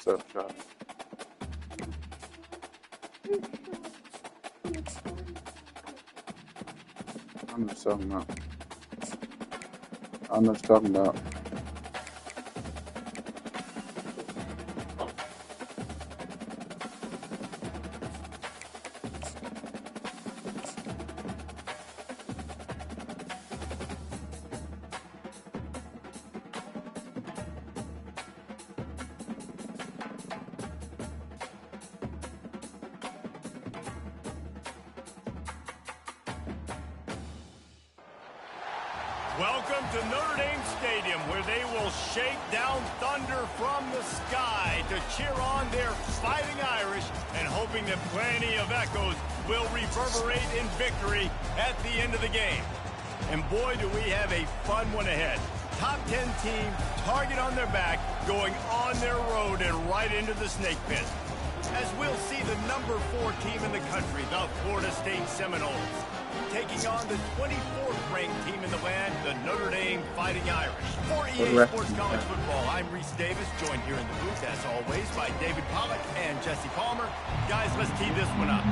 Tough shot. I know what you're talking about. I know what you're talking about. Welcome to Notre Dame Stadium, where they will shake down thunder from the sky to cheer on their Fighting Irish and hoping that plenty of echoes will reverberate in victory at the end of the game. And boy, do we have a fun one ahead. Top 10 team, target on their back, going on their road and right into the snake pit. As we'll see the number 4 team in the country, the Florida State Seminoles, taking on the 24th ranked team in the land, the Notre Dame Fighting Irish. For EA Sports College Football, I'm Reese Davis, joined here in the booth, as always, by David Pollack and Jesse Palmer. Guys, let's tee this one up.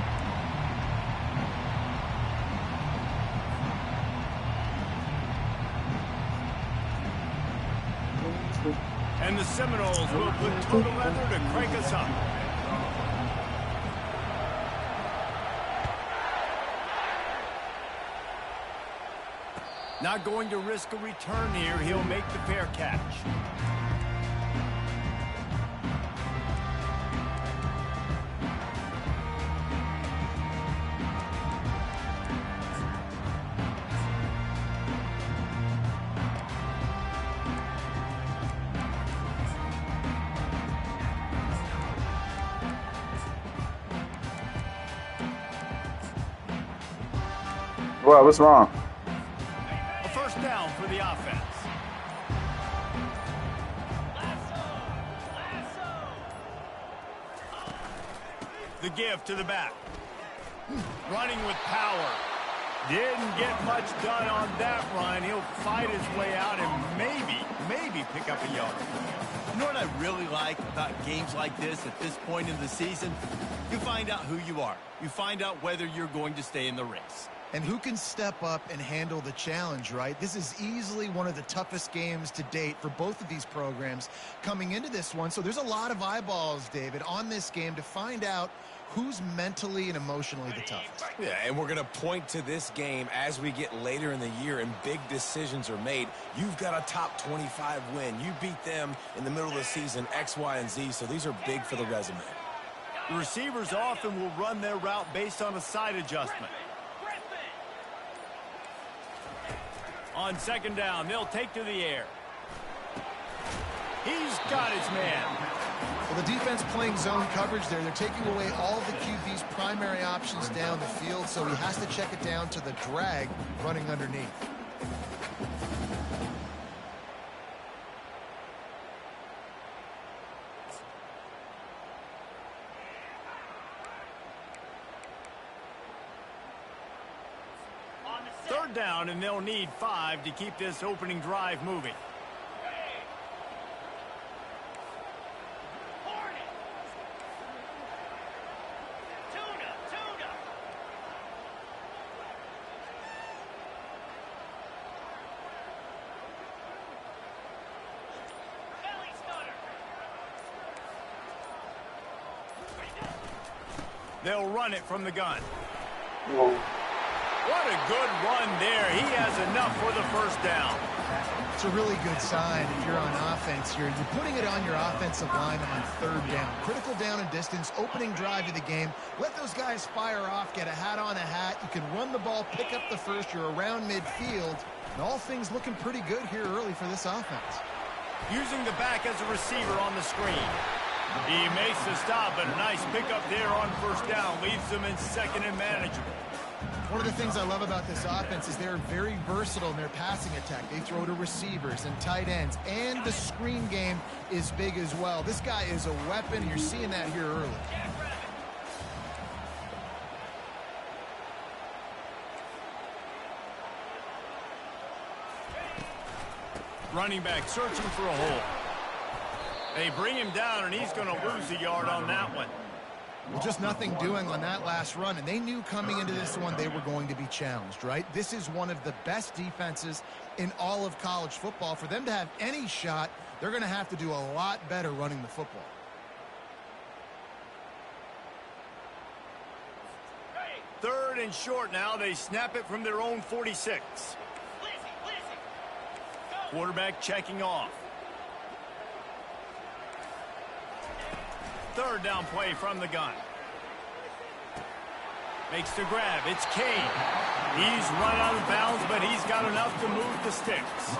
And the Seminoles will put total leather to crank us up. Not going to risk a return here. He'll make the fair catch. What? What's wrong? Down for the offense. The give to the back. Running with power. Didn't get much done on that run. He'll fight his way out and maybe pick up a yard. You know what I really like about games like this at this point in the season? You find out who you are. You find out whether you're going to stay in the race. And who can step up and handle the challenge, right? This is easily one of the toughest games to date for both of these programs coming into this one. So there's a lot of eyeballs, David, on this game to find out who's mentally and emotionally the toughest. Yeah, and we're going to point to this game as we get later in the year and big decisions are made. You've got a top 25 win. You beat them in the middle of the season, X, Y, and Z, so these are big for the resume. The receivers often will run their route based on a side adjustment. On second down, they'll take to the air. He's got his man. Well, the defense playing zone coverage there. They're taking away all the QB's primary options down the field, so he has to check it down to the drag running underneath. Third down, and they'll need 5 to keep this opening drive moving. They'll run it from the gun. Whoa. What a good run there. He has enough for the first down. It's a really good sign if you're on offense here. You're putting it on your offensive line on third down. Critical down and distance, opening drive of the game. Let those guys fire off, get a hat on a hat. You can run the ball, pick up the first. You're around midfield. And all things looking pretty good here early for this offense. Using the back as a receiver on the screen. He makes the stop, but a nice pickup there on first down. Leaves them in second and manageable. One of the things I love about this offense is they're very versatile in their passing attack. They throw to receivers and tight ends, and the screen game is big as well. This guy is a weapon. You're seeing that here early. Running back searching for a hole. They bring him down, and he's going to lose a yard on that one. Well, just nothing doing on that last run, and they knew coming into this one they were going to be challenged, right? This is one of the best defenses in all of college football. For them to have any shot, they're going to have to do a lot better running the football. Third and short now. They snap it from their own 46. Quarterback checking off. Third down play from the gun. Makes the grab. It's Kane. He's run out of bounds, but he's got enough to move the sticks.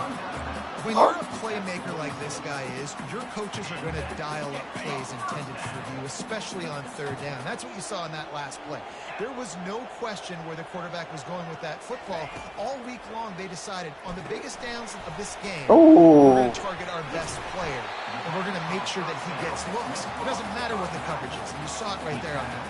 When you're a playmaker like this guy is, your coaches are going to dial up plays intended for you, especially on third down. That's what you saw in that last play. There was no question where the quarterback was going with that football. All week long, they decided on the biggest downs of this game, we're going to target our best player, and we're going to make sure that he gets looks. It doesn't matter what the coverage is, and you saw it right there on that.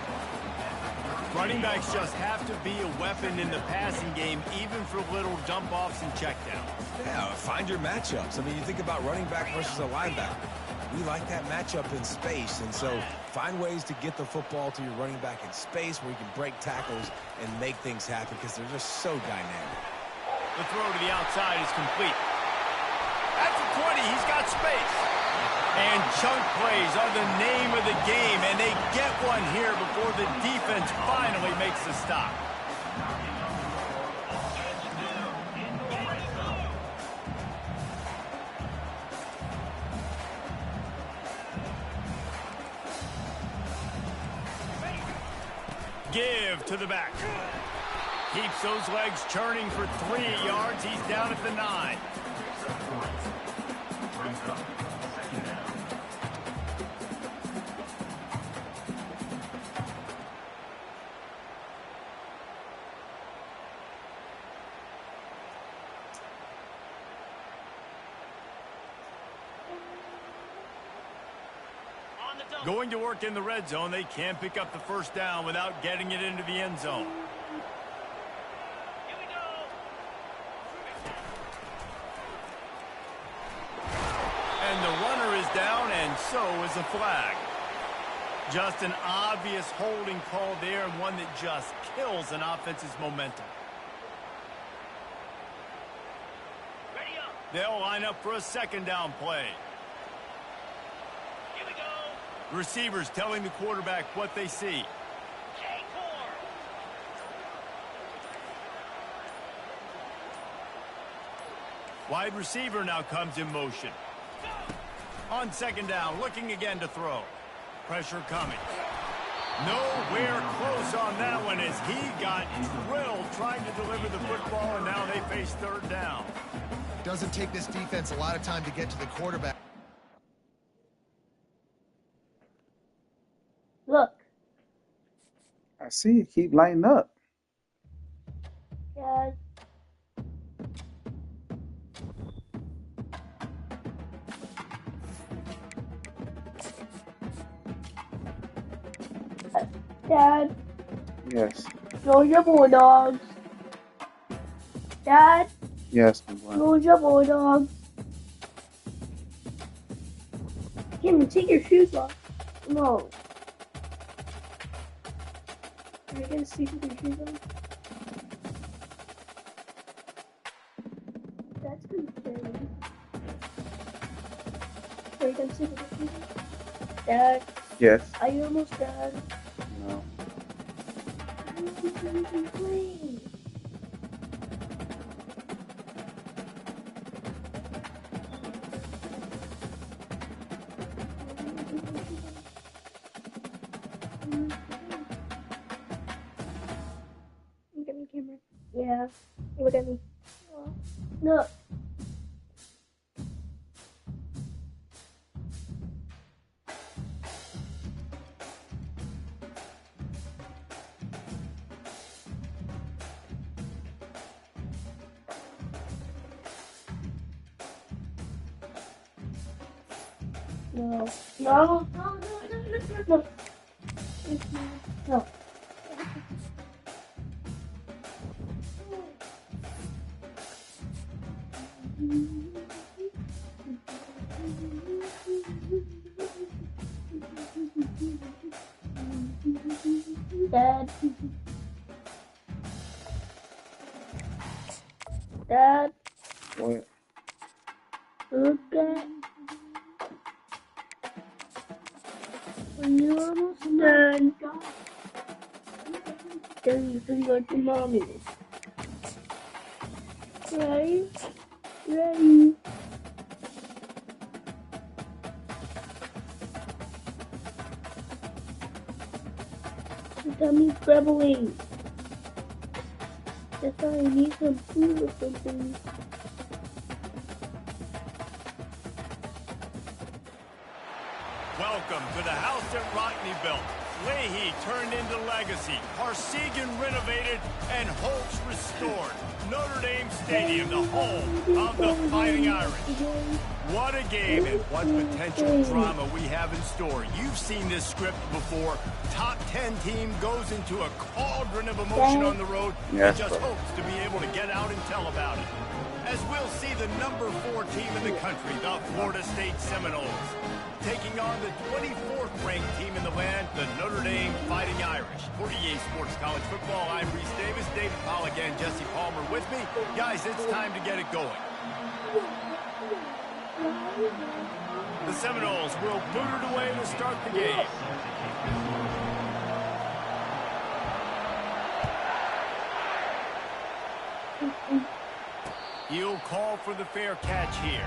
Running backs just have to be a weapon in the passing game, even for little dump-offs and checkdowns. Yeah, find your matchups. I mean, you think about running back versus a linebacker. We like that matchup in space, and so find ways to get the football to your running back in space where you can break tackles and make things happen because they're just so dynamic. The throw to the outside is complete. At the 20, he's got space. And chunk plays are the name of the game, and they get one here before the defense finally makes the stop. Give to the back. Keeps those legs churning for 3 yards. He's down at the 9. Going to work in the red zone. They can't pick up the first down without getting it into the end zone. Here we go. And the runner is down, and so is a flag. Just an obvious holding call there, and one that just kills an offense's momentum. Ready up. They'll line up for a second down play. Receivers telling the quarterback what they see. Wide receiver now comes in motion. On second down, looking again to throw. Pressure coming. Nowhere close on that one as he got drilled trying to deliver the football, and now they face third down. Doesn't take this defense a lot of time to get to the quarterback. Look. I see you keep lighting up. Yeah. Dad. Yes. Georgia Bulldogs. Dad. Yes, I'm going. Georgia Bulldogs. Jimmy, take your shoes off. No. Are you gonna sleep with your shoes on? That's concerning. Are you gonna sleep with your shoes on? Dad? Yes. Are you almost done? No. Please. Look at me, Cameron. Yeah. Look at me. Oh. No. No. No. No. No. No. No. Dad. Dad, What? look at. When you're almost done, then you can go to mommy. Ready? Ready. The tummy's grumbling. That's why I need some food or something. Welcome to the house that Rockney built. Leahy turned into legacy. Parsegan renovated and Holtz restored. Notre Dame Stadium, the home of the Fighting Irish. What a game and what potential drama we have in store. You've seen this script before. Top 10 team goes into a cauldron of emotion on the road and just hopes to be able to get out and tell about it. As we'll see the number 4 team in the country, the Florida State Seminoles, taking on the 24th ranked team in the land, the Notre Dame Fighting Irish. For EA Sports College Football, I'm Reese Davis, David Pollock and Jesse Palmer with me. Guys, it's time to get it going. The Seminoles will boot it away to start the game. He'll call for the fair catch here.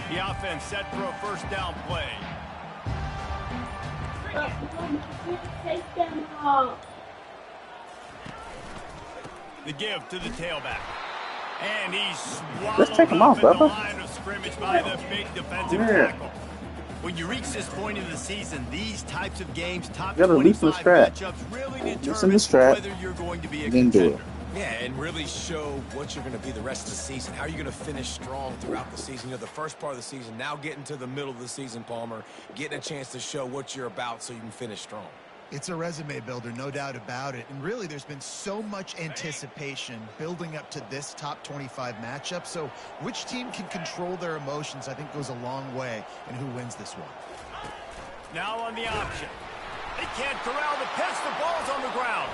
The offense set for a first down play. Take them off. The give to the tailback. And he's swallowed Let's take him up off, in the Bubba. line of scrimmage by the big defensive tackle. When you reach this point in the season, these types of games, top You gotta loosen the 25 strap. matchups, really Loosen determine the strap, whether you're going to be a then do contender. it. Yeah, and really show what you're going to be the rest of the season. How are you going to finish strong throughout the season? You know, the first part of the season, now getting to the middle of the season, Palmer, getting a chance to show what you're about so you can finish strong. It's a resume builder, no doubt about it. And really, there's been so much anticipation building up to this top 25 matchup. So which team can control their emotions, I think, goes a long way in who wins this one. Now on the option. They can't corral the pitch. The ball's on the ground.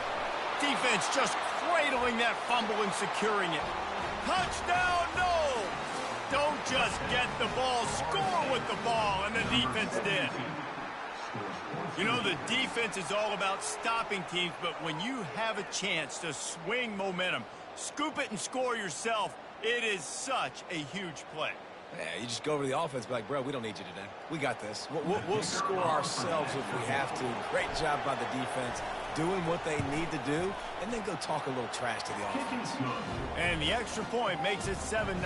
Defense just cradling that fumble and securing it. Touchdown, no! Don't just get the ball, score with the ball, and the defense did. You know, the defense is all about stopping teams, but when you have a chance to swing momentum, scoop it and score yourself, it is such a huge play. Yeah, you just go over to the offense and be like, bro, we don't need you today. We got this. We'll score ourselves if we have to. Great job by the defense, doing what they need to do, and then go talk a little trash to the offense. And the extra point makes it 7-0.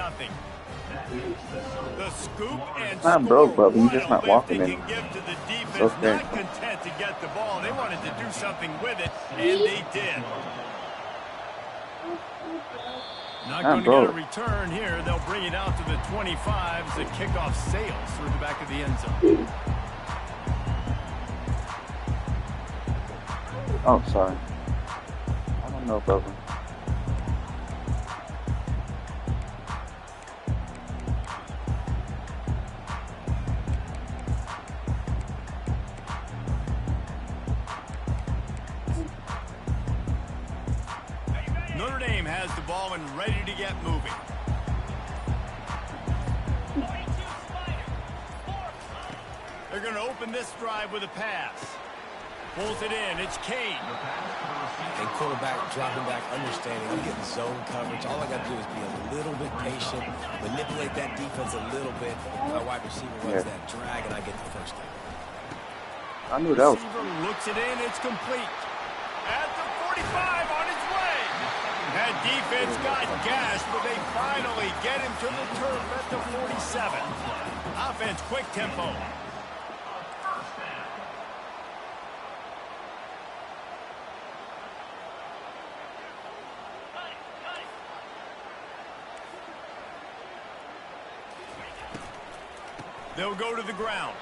The scoop and Not score. broke, Bubba. You're just What a not walking lift in. they can give to the defense. Okay. Not content to get the ball. They wanted to do something with it, and they did. Not going to get a return here. They'll bring it out to the 25 as the kickoff sails through the back of the end zone. Oh, sorry. I don't know, Bubba. Notre Dame has the ball and ready to get moving. They're going to open this drive with a pass. Pulls it in. It's Kane. And quarterback dropping back, understanding I'm getting zone coverage. All I got to do is be a little bit patient, manipulate that defense a little bit. My wide receiver runs that drag, and I get the first down. I knew that was. Receiver looks it in. It's complete. At the 45 on its way. That defense got gashed, but they finally get him to the turf at the 47. Offense, quick tempo. They'll go to the ground.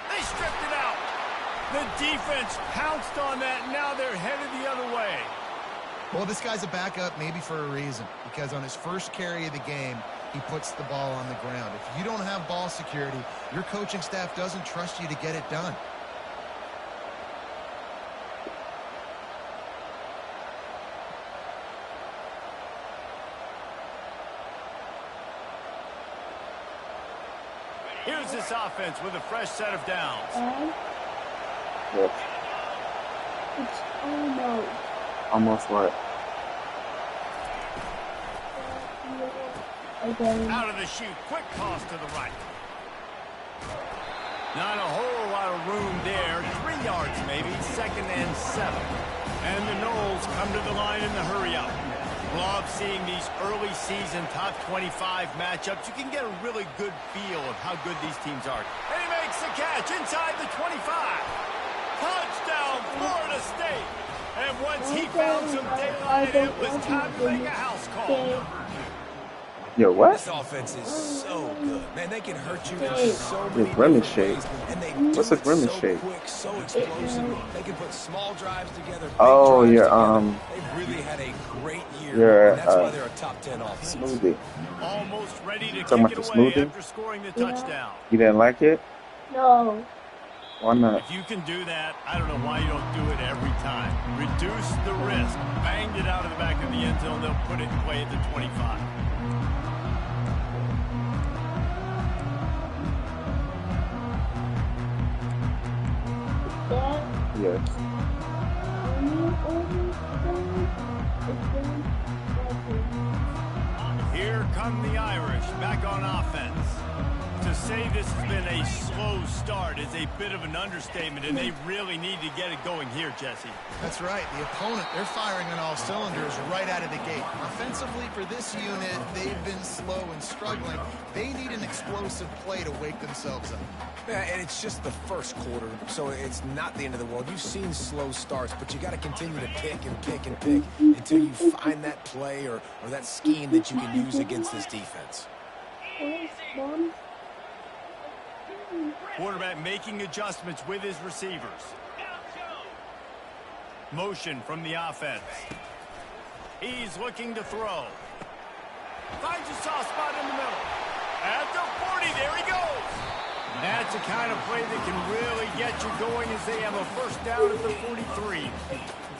They stripped it out. The defense pounced on that, and now they're headed the other way. Well, this guy's a backup maybe for a reason, because on his first carry of the game, he puts the ball on the ground. If you don't have ball security, your coaching staff doesn't trust you to get it done. Here's this offense with a fresh set of downs. Yes. It's almost. Almost what? Again. Out of the chute, quick toss to the right. Not a whole lot of room there. 3 yards maybe, 2nd and 7. And the Knowles come to the line in the hurry-up. Love seeing these early season top 25 matchups. You can get a really good feel of how good these teams are. And he makes the catch inside the 25. Touchdown, Florida State. And once he found some daylight, it was time to make a house call. Yo, what? This offense is so good. Man, they can hurt you in so many Grimace different ways. shake. And they What's do a it grimace so shake? quick, so explosive. They can put small drives together, big Oh, drives yeah, together. They've really had a great year. yeah, And that's why they're a top 10 offense. Smoothie. Almost ready to Talking kick about it the away smoothie? after scoring the touchdown. You didn't like it? No. Why not? If you can do that, I don't know why you don't do it every time. Reduce the risk. Banged it out of the back of the end zone. They'll put it in play at the 25. That Yes. Here come the Irish back on offense. To say this has been a slow start is a bit of an understatement, and they really need to get it going here, Jesse. That's right. The opponent, they're firing on all cylinders right out of the gate. Offensively, for this unit, they've been slow and struggling. They need an explosive play to wake themselves up. Yeah, and it's just the first quarter, so it's not the end of the world. You've seen slow starts, but you got to continue to pick and pick and pick until you find that play or that scheme that you can use against this defense. Mom? Quarterback making adjustments with his receivers. Motion from the offense. He's looking to throw. Finds a soft spot in the middle. At the 40, there he goes. That's the kind of play that can really get you going as they have a first down at the 43.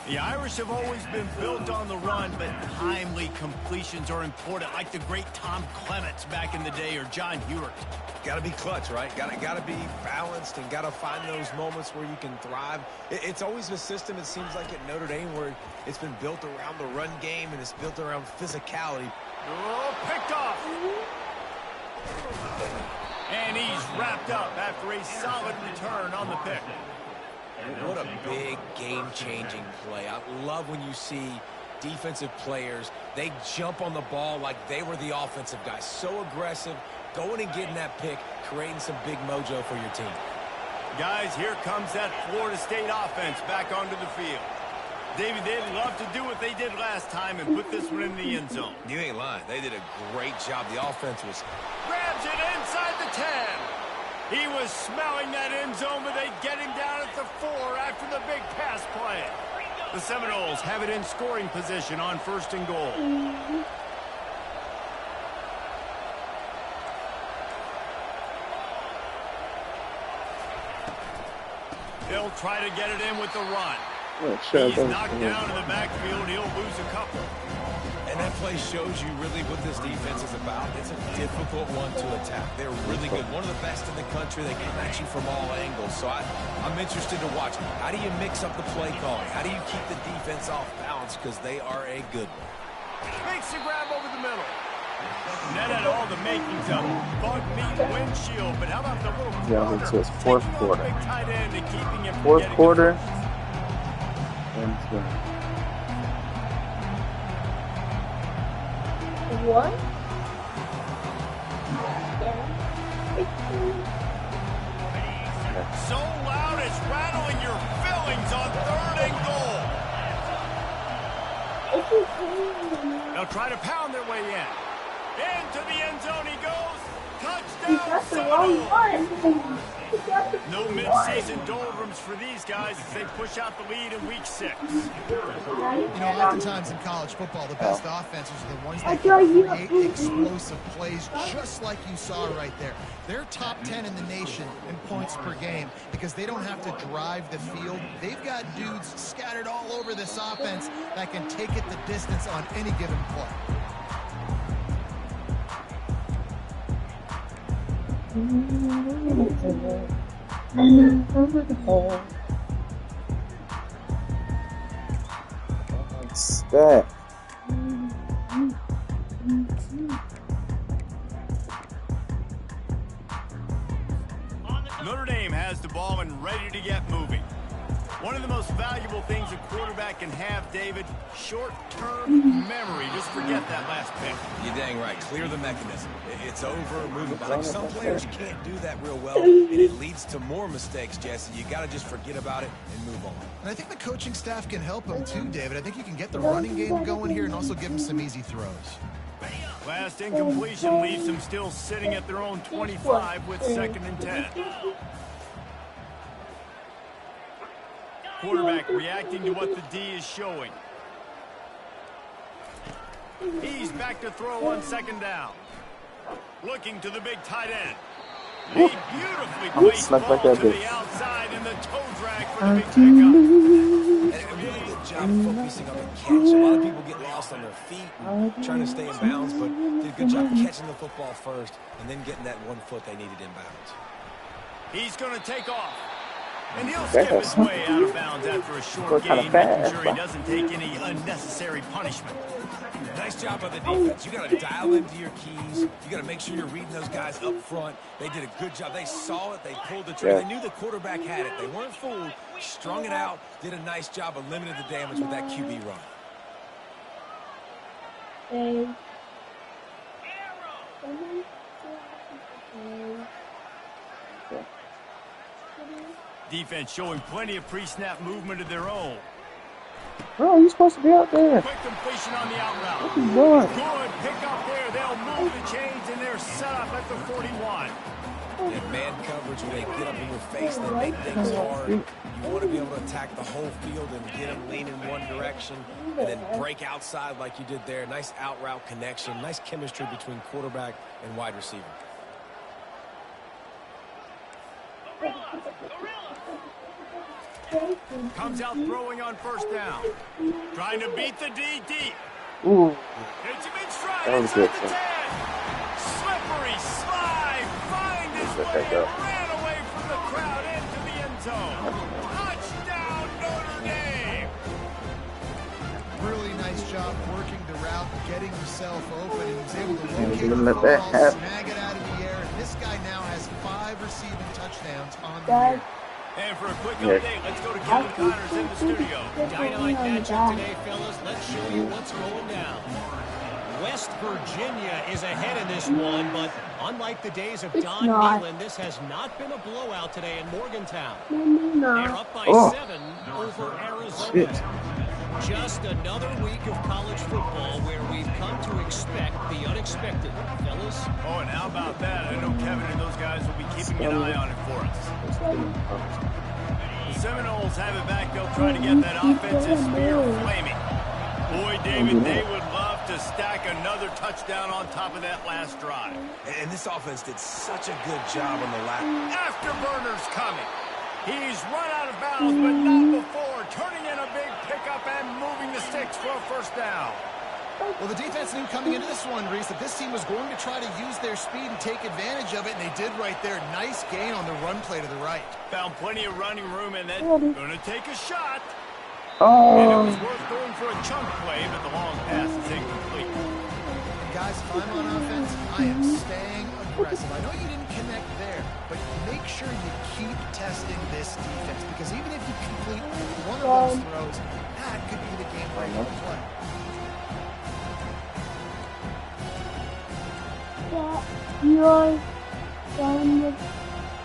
The Irish have always been built on the run, but timely completions are important, like the great Tom Clements back in the day or John Hewart. Got to be clutch, right? Got to be balanced and got to find those moments where you can thrive. It's always a system, it seems like, at Notre Dame where it's been built around the run game and it's built around physicality. Oh, picked off. And he's wrapped up after a solid return on the pick. What a big game-changing play. I love when you see defensive players, they jump on the ball like they were the offensive guys. So aggressive, going and getting that pick, creating some big mojo for your team. Guys, here comes that Florida State offense back onto the field. David, they'd love to do what they did last time and put this one in the end zone. You ain't lying. They did a great job. The offense was... Grabs it inside the 10. He was smelling that end zone, but they get him down at the 4 after the big pass play. The Seminoles have it in scoring position on 1st and goal. They'll try to get it in with the run. He's knocked down in the backfield. He'll lose a couple. And that play shows you really what this defense is about. It's a difficult one to attack. They're really good. One of the best in the country. They come at you from all angles. So I'm interested to watch. How do you mix up the play calling? How do you keep the defense off balance? Because they are a good one. Makes the grab over the middle. That had all the makings of bug meat windshield. But how about the little corner? Yeah, it's his fourth quarter. Big tight end and keeping him Fourth quarter. What? So loud it's rattling your fillings on 3rd and goal. They'll try to pound their way in. Into the end zone he goes. He Touchdown got the wrong Seminoles! one. He got the No wrong mid-season one. doldrums for these guys as they push out the lead in week 6. You know, oftentimes in college football, the best offenses are the ones I that tell can you. create explosive plays, just like you saw right there. They're top 10 in the nation in points per game because they don't have to drive the field. They've got dudes scattered all over this offense that can take it the distance on any given play. What's that? Notre Dame has the ball and ready to get moving. One of the most valuable things a quarterback can have, David, short-term memory. Just forget that last pick. You're dang right. Clear the mechanism. It's over, move it back. Some players can't do that real well, and it leads to more mistakes, Jesse. You got to just forget about it and move on. And I think the coaching staff can help them too, David. I think you can get the running game going here and also give them some easy throws. Last incompletion leaves them still sitting at their own 25 with 2nd and 10. Quarterback reacting to what the D is showing. He's back to throw on 2nd down. Looking to the big tight end. A beautifully placed ball to the outside and the toe drag for the big pickup. And a really good job focusing on the catch. A lot of people get lost on their feet and trying to stay in bounds, but did a good job catching the football first and then getting that 1 foot they needed in bounds. He's going to take off. And he'll skip his way out of bounds after a short gain, making sure he doesn't take any unnecessary punishment. Nice job by the defense. You got to dial into your keys. You got to make sure you're reading those guys up front. They did a good job. They saw it. They pulled the trigger. They knew the quarterback had it. They weren't fooled. Strung it out. Did a nice job of limiting the damage with that QB run. Defense showing plenty of pre-snap movement of their own. Bro, you're supposed to be out there. Quick completion on the out route. What are you doing? Good pick up there. They'll move the chains and they're set up at the 41. And man coverage, when they get up in your face, they make things hard. You want to be able to attack the whole field and get them lean in one direction and then break outside like you did there. Nice out route connection. Nice chemistry between quarterback and wide receiver. Comes out throwing on 1st down. Trying to beat the D deep. Ooh. Hits him in stride That was inside good, the 10. Slippery slide. Find his way and ran away from the crowd into the end zone. Touchdown, Notre Dame. Really nice job working the route, getting himself open, and he was able to locate Didn't the let that football, happen. snag it out of the air. And this guy now has 5 receiving touchdowns on the year. And for a quick update, let's go to Kevin Connors in the studio. Dynamite matchup today, fellas. Let's show you what's going down. West Virginia is ahead in this one, but unlike the days of Don Nehlen, this has not been a blowout today in Morgantown. They're up by 7 over Arizona. Just another week of college football where we've come to expect the unexpected, fellas. Oh, and how about that? I know Kevin and those guys will be keeping an eye on it for us. The Seminoles have it back. They'll try to get that offensive spear flaming. Boy, David, they would love to stack another touchdown on top of that last drive. And this offense did such a good job on the last. Afterburners coming. He's run out of bounds, but not before. Turning in a big pickup and moving the sticks for a 1st down. Well, the defense knew coming into this one, Reese, that this team was going to try to use their speed and take advantage of it, and they did right there. Nice gain on the run play to the right. Found plenty of running room, and then going to take a shot. And it Oh. was worth going for a chunk play, but the long pass is incomplete. Guys, if I'm on offense, I am staying aggressive. I know you didn't connect there, but make sure you keep testing this defense, because even if you complete one of those throws, that could be the game-breaking play.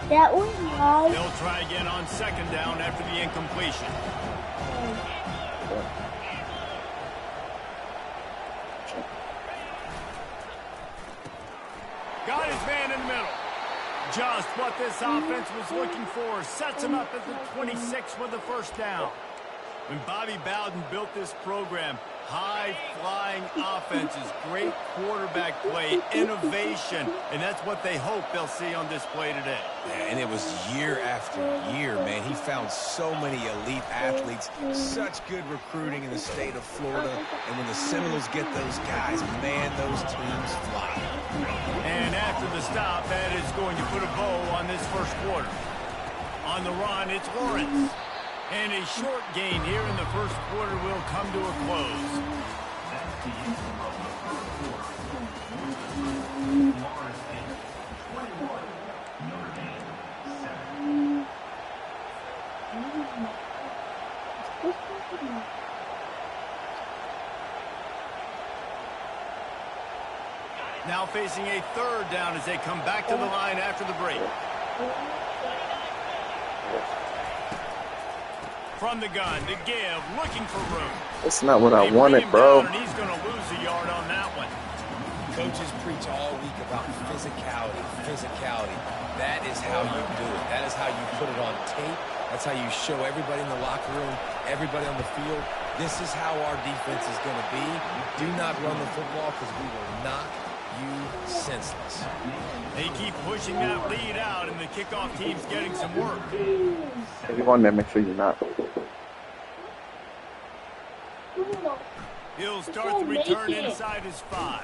That was right. They'll try again on 2nd down after the incompletion. Got his man in the middle. Just what this offense was looking for. Sets him up at the 26 with the first down. When Bobby Bowden built this program, high-flying offenses, great quarterback play, innovation, and that's what they hope they'll see on display today. Yeah, and it was year after year, man. He found so many elite athletes, such good recruiting in the state of Florida, and when the Seminoles get those guys, man, those teams fly. And after the stop, that is going to put a bow on this first quarter. On the run, it's Lawrence. And a short gain here in the first quarter will come to a close. Now facing a third down as they come back to the line after the break. From the gun to give, looking for room. That's not what I wanted, bro. And he's going to lose a yard on that one. Coaches preach all week about physicality, physicality. That is how you do it. That is how you put it on tape. That's how you show everybody in the locker room, everybody on the field. This is how our defense is going to be. Do not run the football because we will knock you senseless. They keep pushing that lead out, and the kickoff team's getting some work. If you want that, make sure you're not. He'll start the return inside his 5.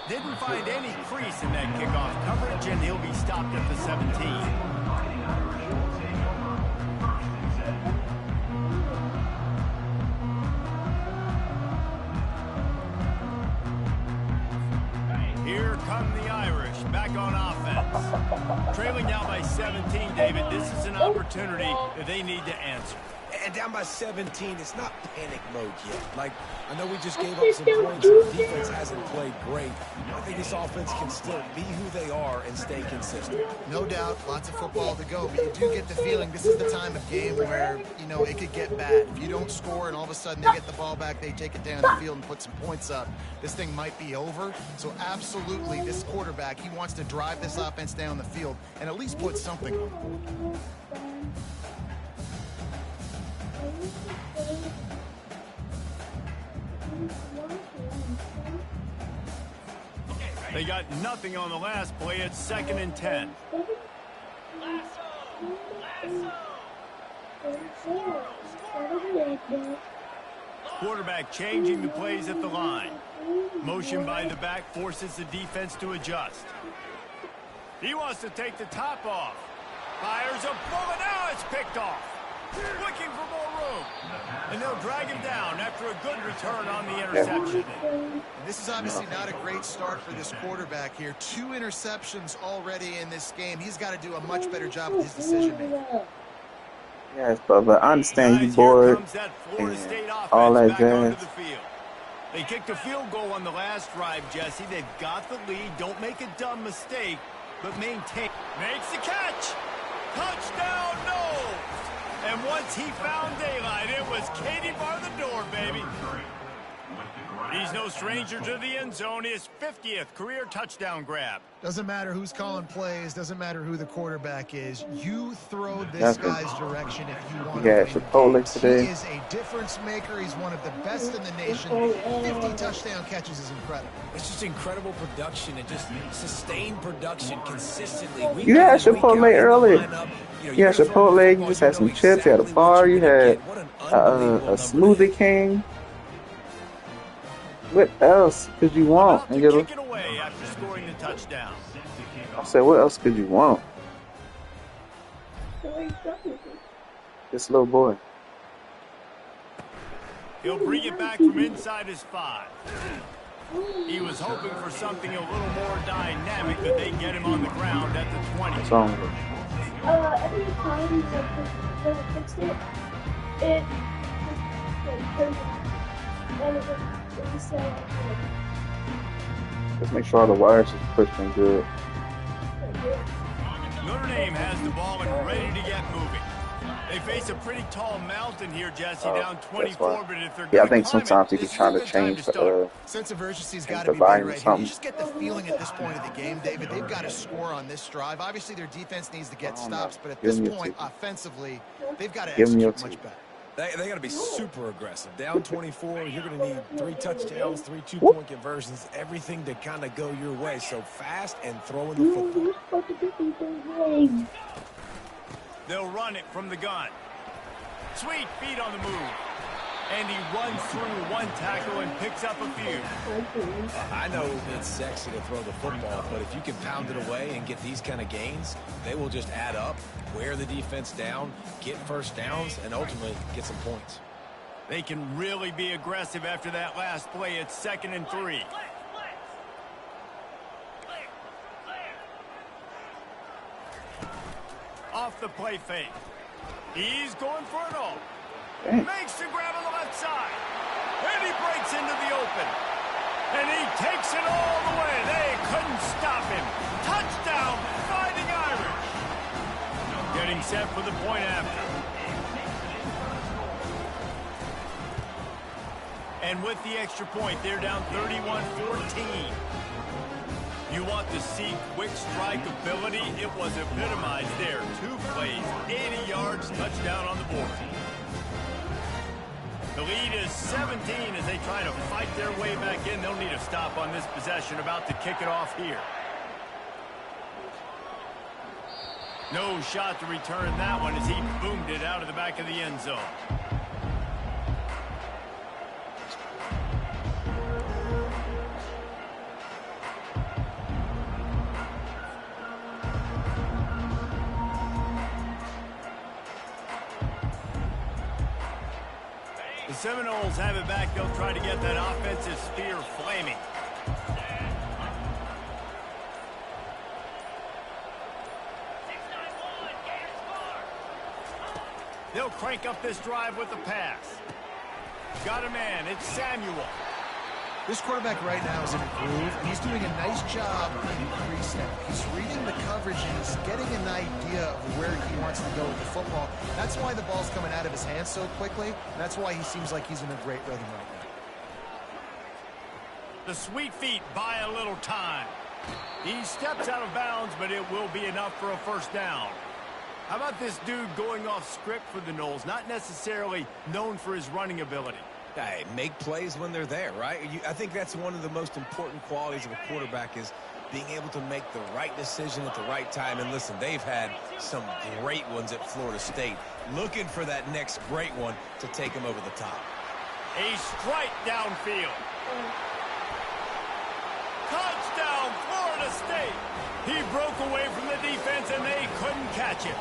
Didn't find any crease in that kickoff coverage, and he'll be stopped at the 17. Here come the Irish back on offense. Trailing now by 17, David. This is an opportunity that they need to answer. And down by 17, it's not panic mode yet. Like, I know we just gave up some points and the defense hasn't played great. I think this offense can still be who they are and stay consistent. No doubt, lots of football to go, but you do get the feeling this is the time of game where, you know, it could get bad. If you don't score and all of a sudden they get the ball back, they take it down the field and put some points up, this thing might be over. So absolutely, this quarterback, he wants to drive this offense down the field and at least put something on the board. They got nothing on the last play. It's 2nd and 10. Quarterback changing the plays at the line. Motion by the back forces the defense to adjust. He wants to take the top off. Fires a bullet. Now it's picked off. Looking for more room. And they'll drag him down after a good return on the interception. And this is obviously not a great start for this quarterback here. 2 interceptions already in this game. He's got to do a much better job with his decision-making. Yes, but I understand you bored and all that jazz. They kicked a field goal on the last drive, Jesse. They've got the lead. Don't make a dumb mistake, but maintain. Makes the catch. Touchdown, no. And once he found daylight, it was Katie bar the door, baby. He's no stranger to the end zone. His 50th career touchdown grab. Doesn't matter who's calling plays. Doesn't matter who the quarterback is. You throw this guy's direction if you want to win games. He is a difference maker. He's one of the best in the nation. 50 touchdown catches is incredible. It's just incredible production and just sustained production consistently. You had Chipotle earlier. You had Chipotle. You just had some chips. You had a bar. You had a Smoothie King. What else could you want? And kick it away after scoring the touchdown. I said, what else could you want? This little boy. He'll bring it back from inside his 5. He was hoping for something a little more dynamic, but they get him on the ground at the 20. What's wrong with it? Every time they fixed it, it turned out. Just make sure all the wires is pushed in good. Notre Dame has the ball and ready to get moving. They face a pretty tall mountain here, Jesse, down That's 24, why. but if they're Yeah, I going to think climb it, sometimes he be this is a trying to good time to change start. Sense of urgency's got to the be big volume or right here. You something. just get the feeling at this point of the game, David, they've got to score on this drive. Obviously, their defense needs to get stops, but at this point, offensively, they've got to execute much better. They got to be super aggressive. Down 24, you're going to need 3 touchdowns, 3 2-point conversions, everything to kind of go your way. So fast and throwing the football. They'll run it from the gun. Sweet feet on the move. And he runs through one tackle and picks up a few. I know it's sexy to throw the football, but if you can pound it away and get these kind of gains, they will just add up, wear the defense down, get first downs, and ultimately get some points. They can really be aggressive after that last play. It's 2nd and 3. Off the play fake. He's going for it all. Makes the grab on the left side. And he breaks into the open. And he takes it all the way. They couldn't stop him. Touchdown, Fighting Irish. Getting set for the point after. And with the extra point, they're down 31-14. You want to see quick strike ability? It was epitomized there. 2 plays, 80 yards, touchdown on the board. The lead is 17 as they try to fight their way back in. They'll need a stop on this possession. About to kick it off here. No shot to return that one as he boomed it out of the back of the end zone. The Seminoles have it back. They'll try to get that offensive spear flaming. They'll crank up this drive with the pass. Got a man. It's Samuel. This quarterback right now is in a groove, and he's doing a nice job in pre-snap. He's reading the coverage, and he's getting an idea of where he wants to go with the football. That's why the ball's coming out of his hands so quickly, and that's why he seems like he's in a great rhythm right now. The sweet feet buy a little time. He steps out of bounds, but it will be enough for a first down. How about this dude going off script for the Noles? Not necessarily known for his running ability. Hey, make plays when they're there, right? I think that's one of the most important qualities of a quarterback is being able to make the right decision at the right time. And listen, they've had some great ones at Florida State. Looking for that next great one to take them over the top. A strike downfield. Touchdown, Florida State. He broke away from the defense, and they couldn't catch him.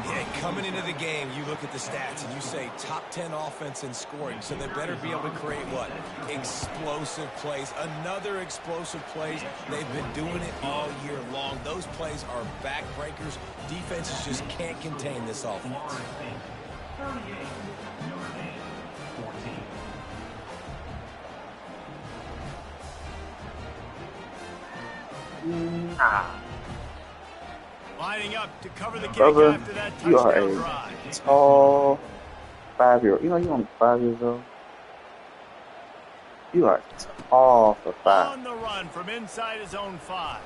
Yeah, coming into the game, you look at the stats, and you say top 10 offense in scoring, so they better be able to create what? Explosive plays. Another explosive plays. They've been doing it all year long. Those plays are backbreakers. Defenses just can't contain this offense. Lining up to cover the kick Brother, after that you are touchdown a drive. tall 5-year-old. You know you're only 5 years old. You are tall for 5. On the run from inside his own 5.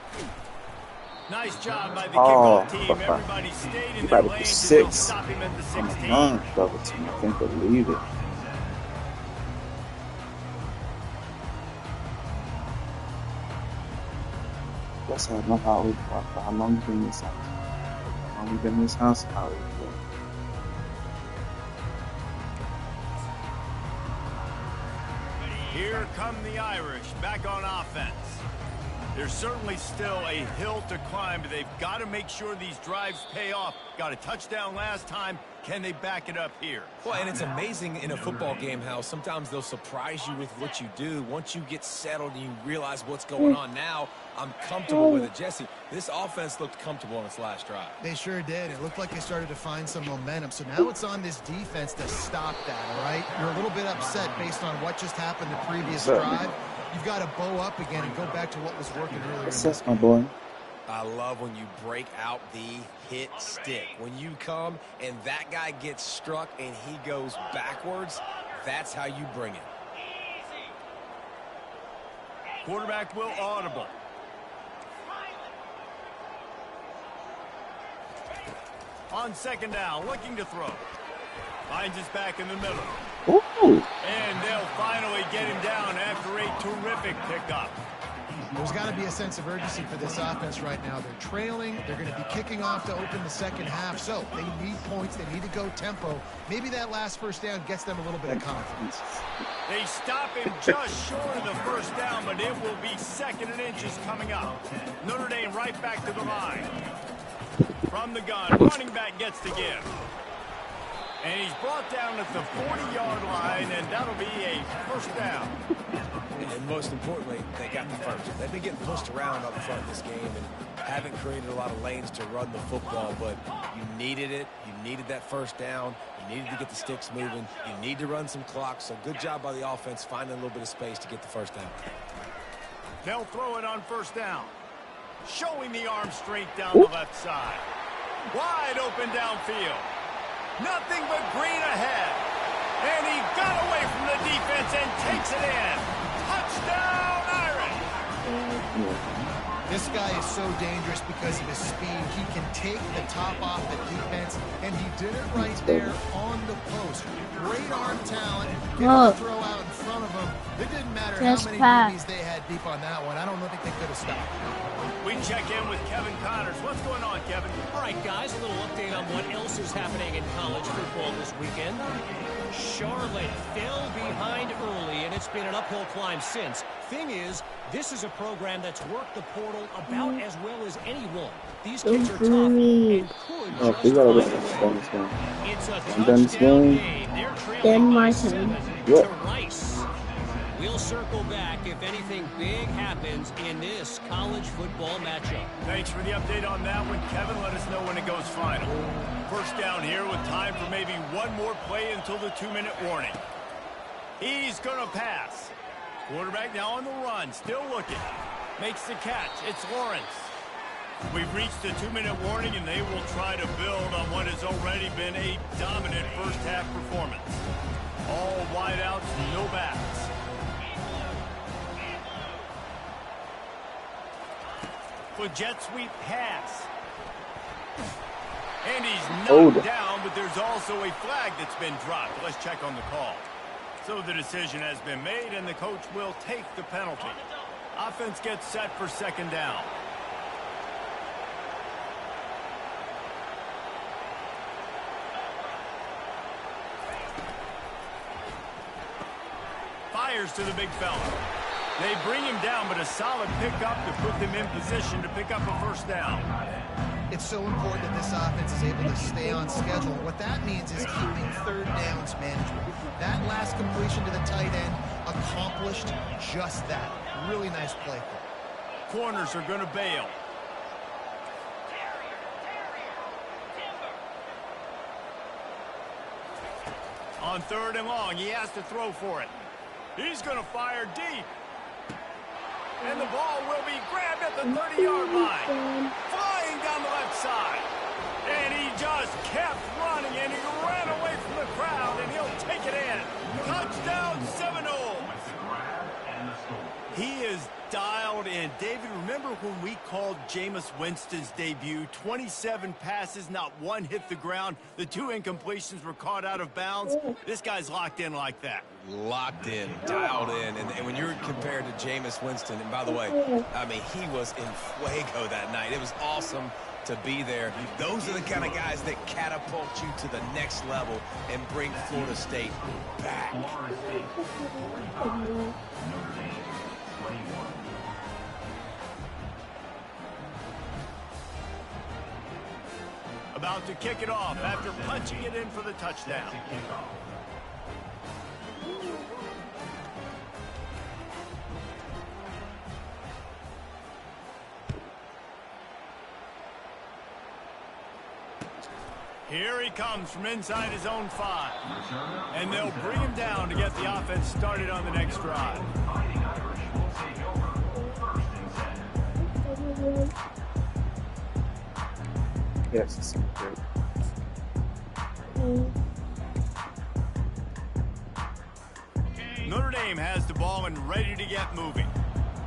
Nice job by the Oh, kickoff team. for 5. Everybody stayed in You their better be lanes. They'll 6. stop him at the 16. Brother, team. I can't believe it. Yes, I know how long you been in this house. How long you been in this house? How Here come the Irish back on offense. There's certainly still a hill to climb, but they've got to make sure these drives pay off. Got a touchdown last time. Can they back it up here? Well, and it's amazing in a football game how sometimes they'll surprise you with what you do. Once you get settled and you realize what's going on now, I'm comfortable with it. Jesse, this offense looked comfortable on its last drive. They sure did. It looked like they started to find some momentum. So now it's on this defense to stop that, all right? You're a little bit upset based on what just happened the previous drive. You've got to bow up again and go back to what was working earlier. What's up, my boy? I love when you break out the hit stick. When you come and that guy gets struck and he goes backwards, that's how you bring it. Quarterback will audible. On second down, looking to throw. Finds his back in the middle. Ooh. And they'll finally get him down after a terrific pickup. There's got to be a sense of urgency for this offense right now. They're trailing. They're going to be kicking off to open the second half. So they need points. They need to go tempo. Maybe that last first down gets them a little bit of confidence. They stop him just short of the first down, but it will be 2nd and inches coming up. Notre Dame right back to the line. From the gun, running back gets to give. And he's brought down at the 40-yard line, and that'll be a first down. And most importantly, they got the first. They've been getting pushed around up front in this game and haven't created a lot of lanes to run the football, but you needed it. You needed that first down. You needed to get the sticks moving. You need to run some clock, so good job by the offense finding a little bit of space to get the first down. They'll throw it on first down. Showing the arm strength down the left side. Wide open downfield. Nothing but green ahead. And he got away from the defense and takes it in. Touchdown, Irish! This guy is so dangerous because of his speed. He can take the top off the defense, and he did it right there on the post. Great arm talent. Get the throw out in front of him. It didn't matter how many DBs they had deep on that one. I don't think they could have stopped. We check in with Kevin Connors. What's going on, Kevin? All right, guys, a little update on what else is happening in college football this weekend. Charlotte fell behind early, and it's been an uphill climb since. Thing is, this is a program that's worked the portal about as well as anyone. These kids are tough and could just find a way. It's a touchdown game. They're trailing by 7 to Rice. We'll circle back if anything big happens in this college football matchup. Thanks for the update on that one, Kevin. Let us know when it goes final. First down here with time for maybe one more play until the 2-minute warning. He's going to pass. Quarterback now on the run, still looking. Makes the catch. It's Lawrence. We've reached the 2-minute warning, and they will try to build on what has already been a dominant first-half performance. All wideouts, no backs. For jet sweep pass. And he's knocked down, but there's also a flag that's been dropped. Let's check on the call. So the decision has been made, and the coach will take the penalty. Offense gets set for second down. Fires to the big fella. They bring him down, but a solid pickup to put them in position to pick up a first down. It's so important that this offense is able to stay on schedule. What that means is keeping third downs manageable. That last completion to the tight end accomplished just that. Really nice play. Corners are going to bail. On 3rd and long, he has to throw for it. He's going to fire deep. And the ball will be grabbed at the 30-yard line. Flying down the left side. And he just kept running, and he ran away from the crowd, and he'll take it in. Touchdown, Seminole. He is dialed in. David, remember when we called Jameis Winston's debut? 27 passes, not one hit the ground. The 2 incompletions were caught out of bounds. This guy's locked in like that. Locked in, dialed in. And when you're compared to Jameis Winston, and by the way, I mean, he was in fuego that night. It was awesome to be there. Those are the kind of guys that catapult you to the next level and bring Florida State back. About to kick it off after punching it in for the touchdown. Here he comes from inside his own 5. And they'll bring him down to get the offense started on the next drive. Yes, it's great. Notre Dame has the ball and ready to get moving.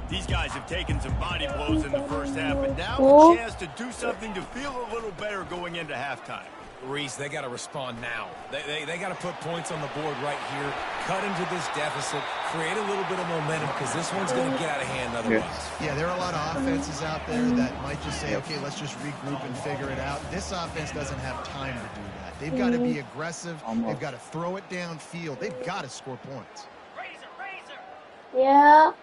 These guys have taken some body blows in the first half, and now a chance to do something to feel a little better going into halftime. Reese, they got to respond now. They got to put points on the board right here, cut into this deficit, create a little bit of momentum because this one's going to get out of hand otherwise. Yeah, there are a lot of offenses out there that might just say, okay, let's just regroup and figure it out. This offense doesn't have time to do that. They've got to be aggressive. They've got to throw it downfield. They've got to score points. Yeah.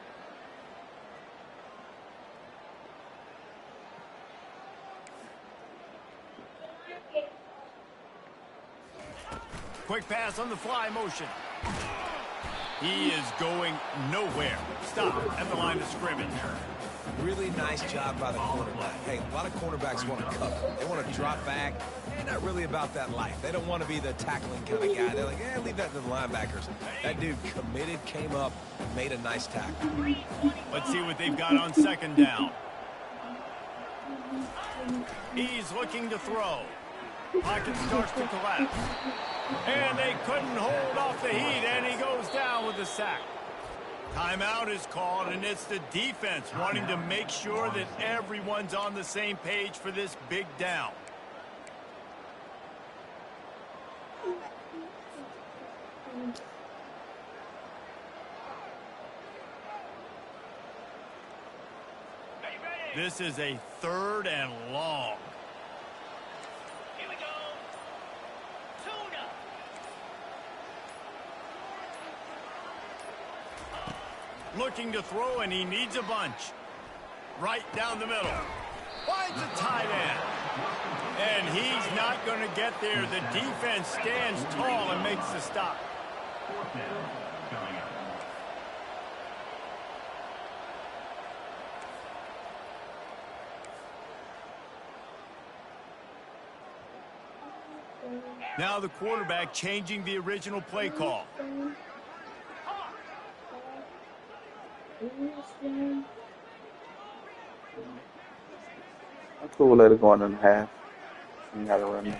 Quick pass on the fly motion. He is going nowhere. Stop at the line of scrimmage. Really nice job by the quarterback. Hey, a lot of quarterbacks want to cover. They want to drop back. They're not really about that life. They don't want to be the tackling kind of guy. They're like, leave that to the linebackers. That dude committed, came up, and made a nice tackle. Let's see what they've got on second down. He's looking to throw. Pocket starts to collapse. And they couldn't hold off the heat, and he goes down with a sack. Timeout is called, and it's the defense wanting to make sure that everyone's on the same page for this big down. This is a 3rd and long. Looking to throw, and he needs a bunch. Right down the middle. Finds a tight end. And he's not going to get there. The defense stands tall and makes the stop. Now the quarterback changing the original play call. I'm cool. Let it go on in half. You gotta run it.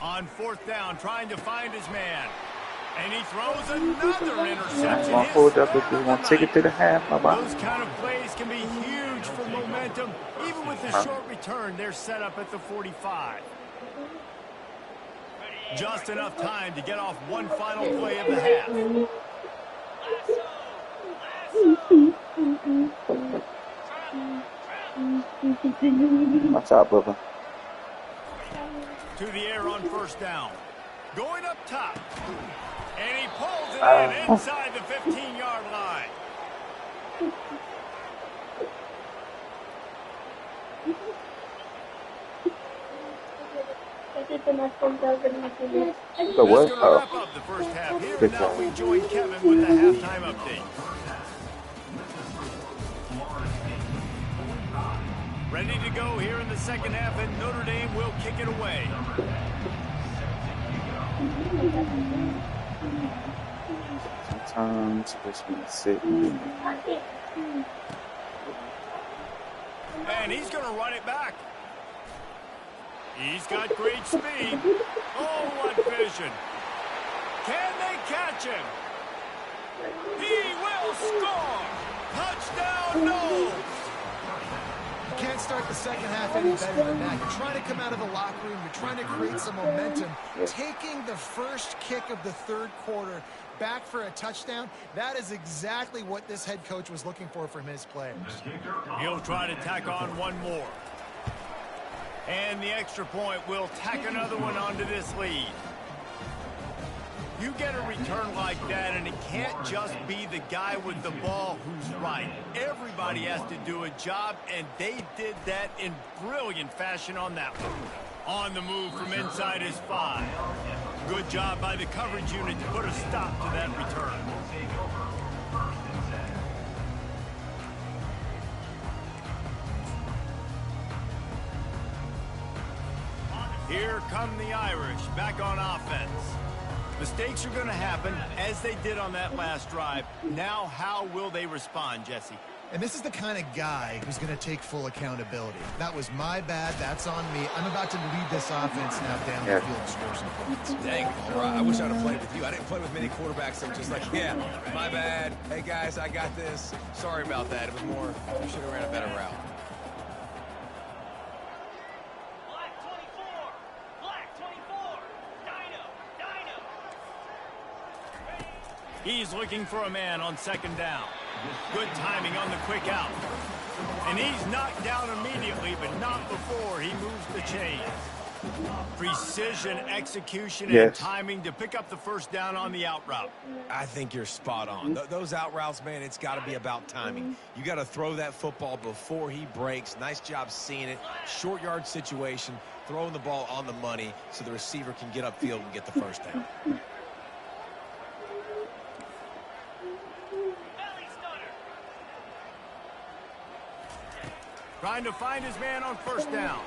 On 4th down, trying to find his man. And he throws another interception. One hold up if you want to take it to the half. Bye-bye. Those kind of plays can be huge for momentum. Even with the short return, they're set up at the 45. Just enough time to get off one final play of the half. Watch out, Bubba. To the air on 1st down. Going up top. And he pulls it in inside the 15-yard line. The what? That's going to wrap up the first half here. And now we join Kevin with the halftime update. Ready to go here in the second half, and Notre Dame will kick it away. Sometimes just want to sit. And he's going to run it back. He's got great speed. Oh, what vision. Can they catch him? He will score. Touchdown, no. You can't start the second half any better than that. You're trying to come out of the locker room. You're trying to create some momentum. Taking the first kick of the 3rd quarter back for a touchdown, that is exactly what this head coach was looking for from his players. He'll try to tack on one more. And the extra point will tack another one onto this lead. You get a return like that, and it can't just be the guy with the ball who's right. Everybody has to do a job, and they did that in brilliant fashion on that one. On the move from inside his 5. Good job by the coverage unit to put a stop to that return. Here come the Irish back on offense. Mistakes are going to happen, as they did on that last drive. Now, how will they respond, Jesse? And this is the kind of guy who's going to take full accountability. That was my bad. That's on me. I'm about to lead this offense now down the field and score some points. Dang, I wish I'd have played with you. I didn't play with many quarterbacks. I'm just like, yeah, my bad. Hey, guys, I got this. Sorry about that. It was more, we should have ran a better route. He's looking for a man on second down. Good timing on the quick out. And he's knocked down immediately, but not before he moves the chains. Precision, execution, and timing to pick up the first down on the out route. I think you're spot on. Those out routes, man, it's got to be about timing. You got to throw that football before he breaks. Nice job seeing it. Short yard situation, throwing the ball on the money so the receiver can get upfield and get the first down. Trying to find his man on first down.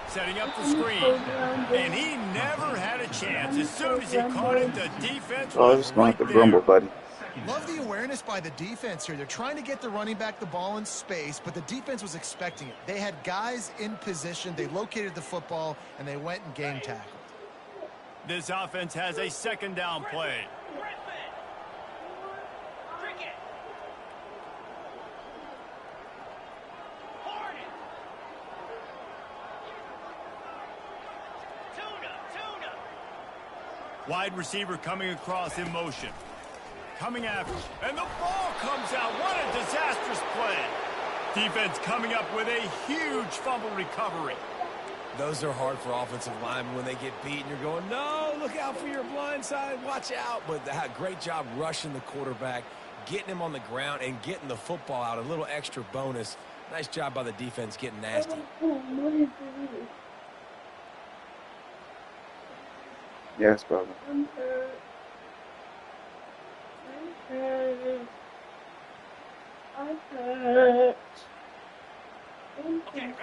Setting up the screen. And he never had a chance. As soon as he caught it, the defense was just going right to there. grumble, buddy. Love the awareness by the defense here. They're trying to get the running back the ball in space, but the defense was expecting it. They had guys in position. They located the football, and they went and game tackled. This offense has a second down play. Wide receiver coming across in motion. Coming after. And the ball comes out. What a disastrous play. Defense coming up with a huge fumble recovery. Those are hard for offensive linemen when they get beat and you're going, no, look out for your blind side, watch out. But great job rushing the quarterback, getting him on the ground, and getting the football out. A little extra bonus. Nice job by the defense getting nasty. Yes, brother.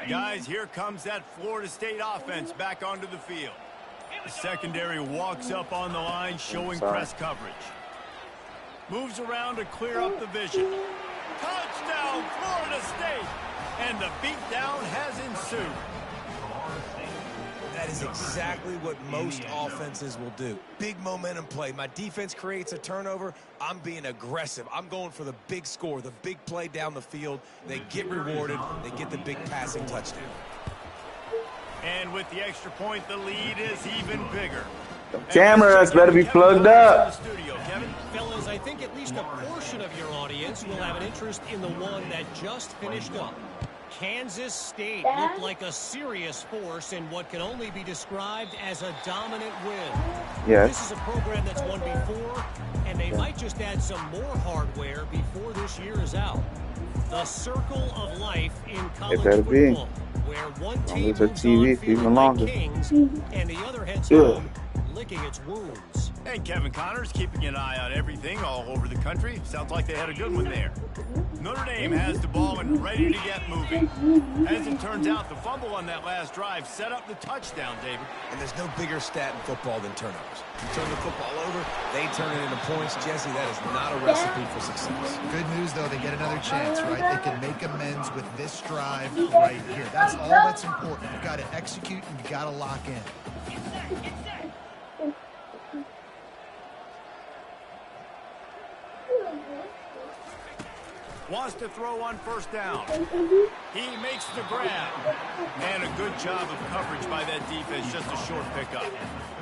Guys, here comes that Florida State offense back onto the field. The secondary walks up on the line, showing press coverage. Moves around to clear up the vision. Touchdown, Florida State! And the beatdown has ensued. That is exactly what most offenses will do. Big momentum play. My defense creates a turnover. I'm being aggressive. I'm going for the big score, the big play down the field. They get rewarded. They get the big passing touchdown. And with the extra point, the lead is even bigger. The cameras better be plugged up. Fellas, I think at least a portion of your audience will have an interest in the one that just finished up. Kansas State looked like a serious force in what can only be described as a dominant win. Yes. This is a program that's won before, and they might just add some more hardware before this year is out. The circle of life in college football, where one team moves on feeling like kings, and the other heads home licking its wounds. And Kevin Connors keeping an eye on everything all over the country. Sounds like they had a good one there. Notre Dame has the ball and ready to get moving. As it turns out, the fumble on that last drive set up the touchdown, David. And there's no bigger stat in football than turnovers. You turn the football over, they turn it into points. Jesse, that is not a recipe for success. Good news, though, they get another chance, right? They can make amends with this drive right here. That's all that's important. You've got to execute and you've got to lock in. Wants to throw on first down. He makes the grab. And a good job of coverage by that defense. Just a short pickup.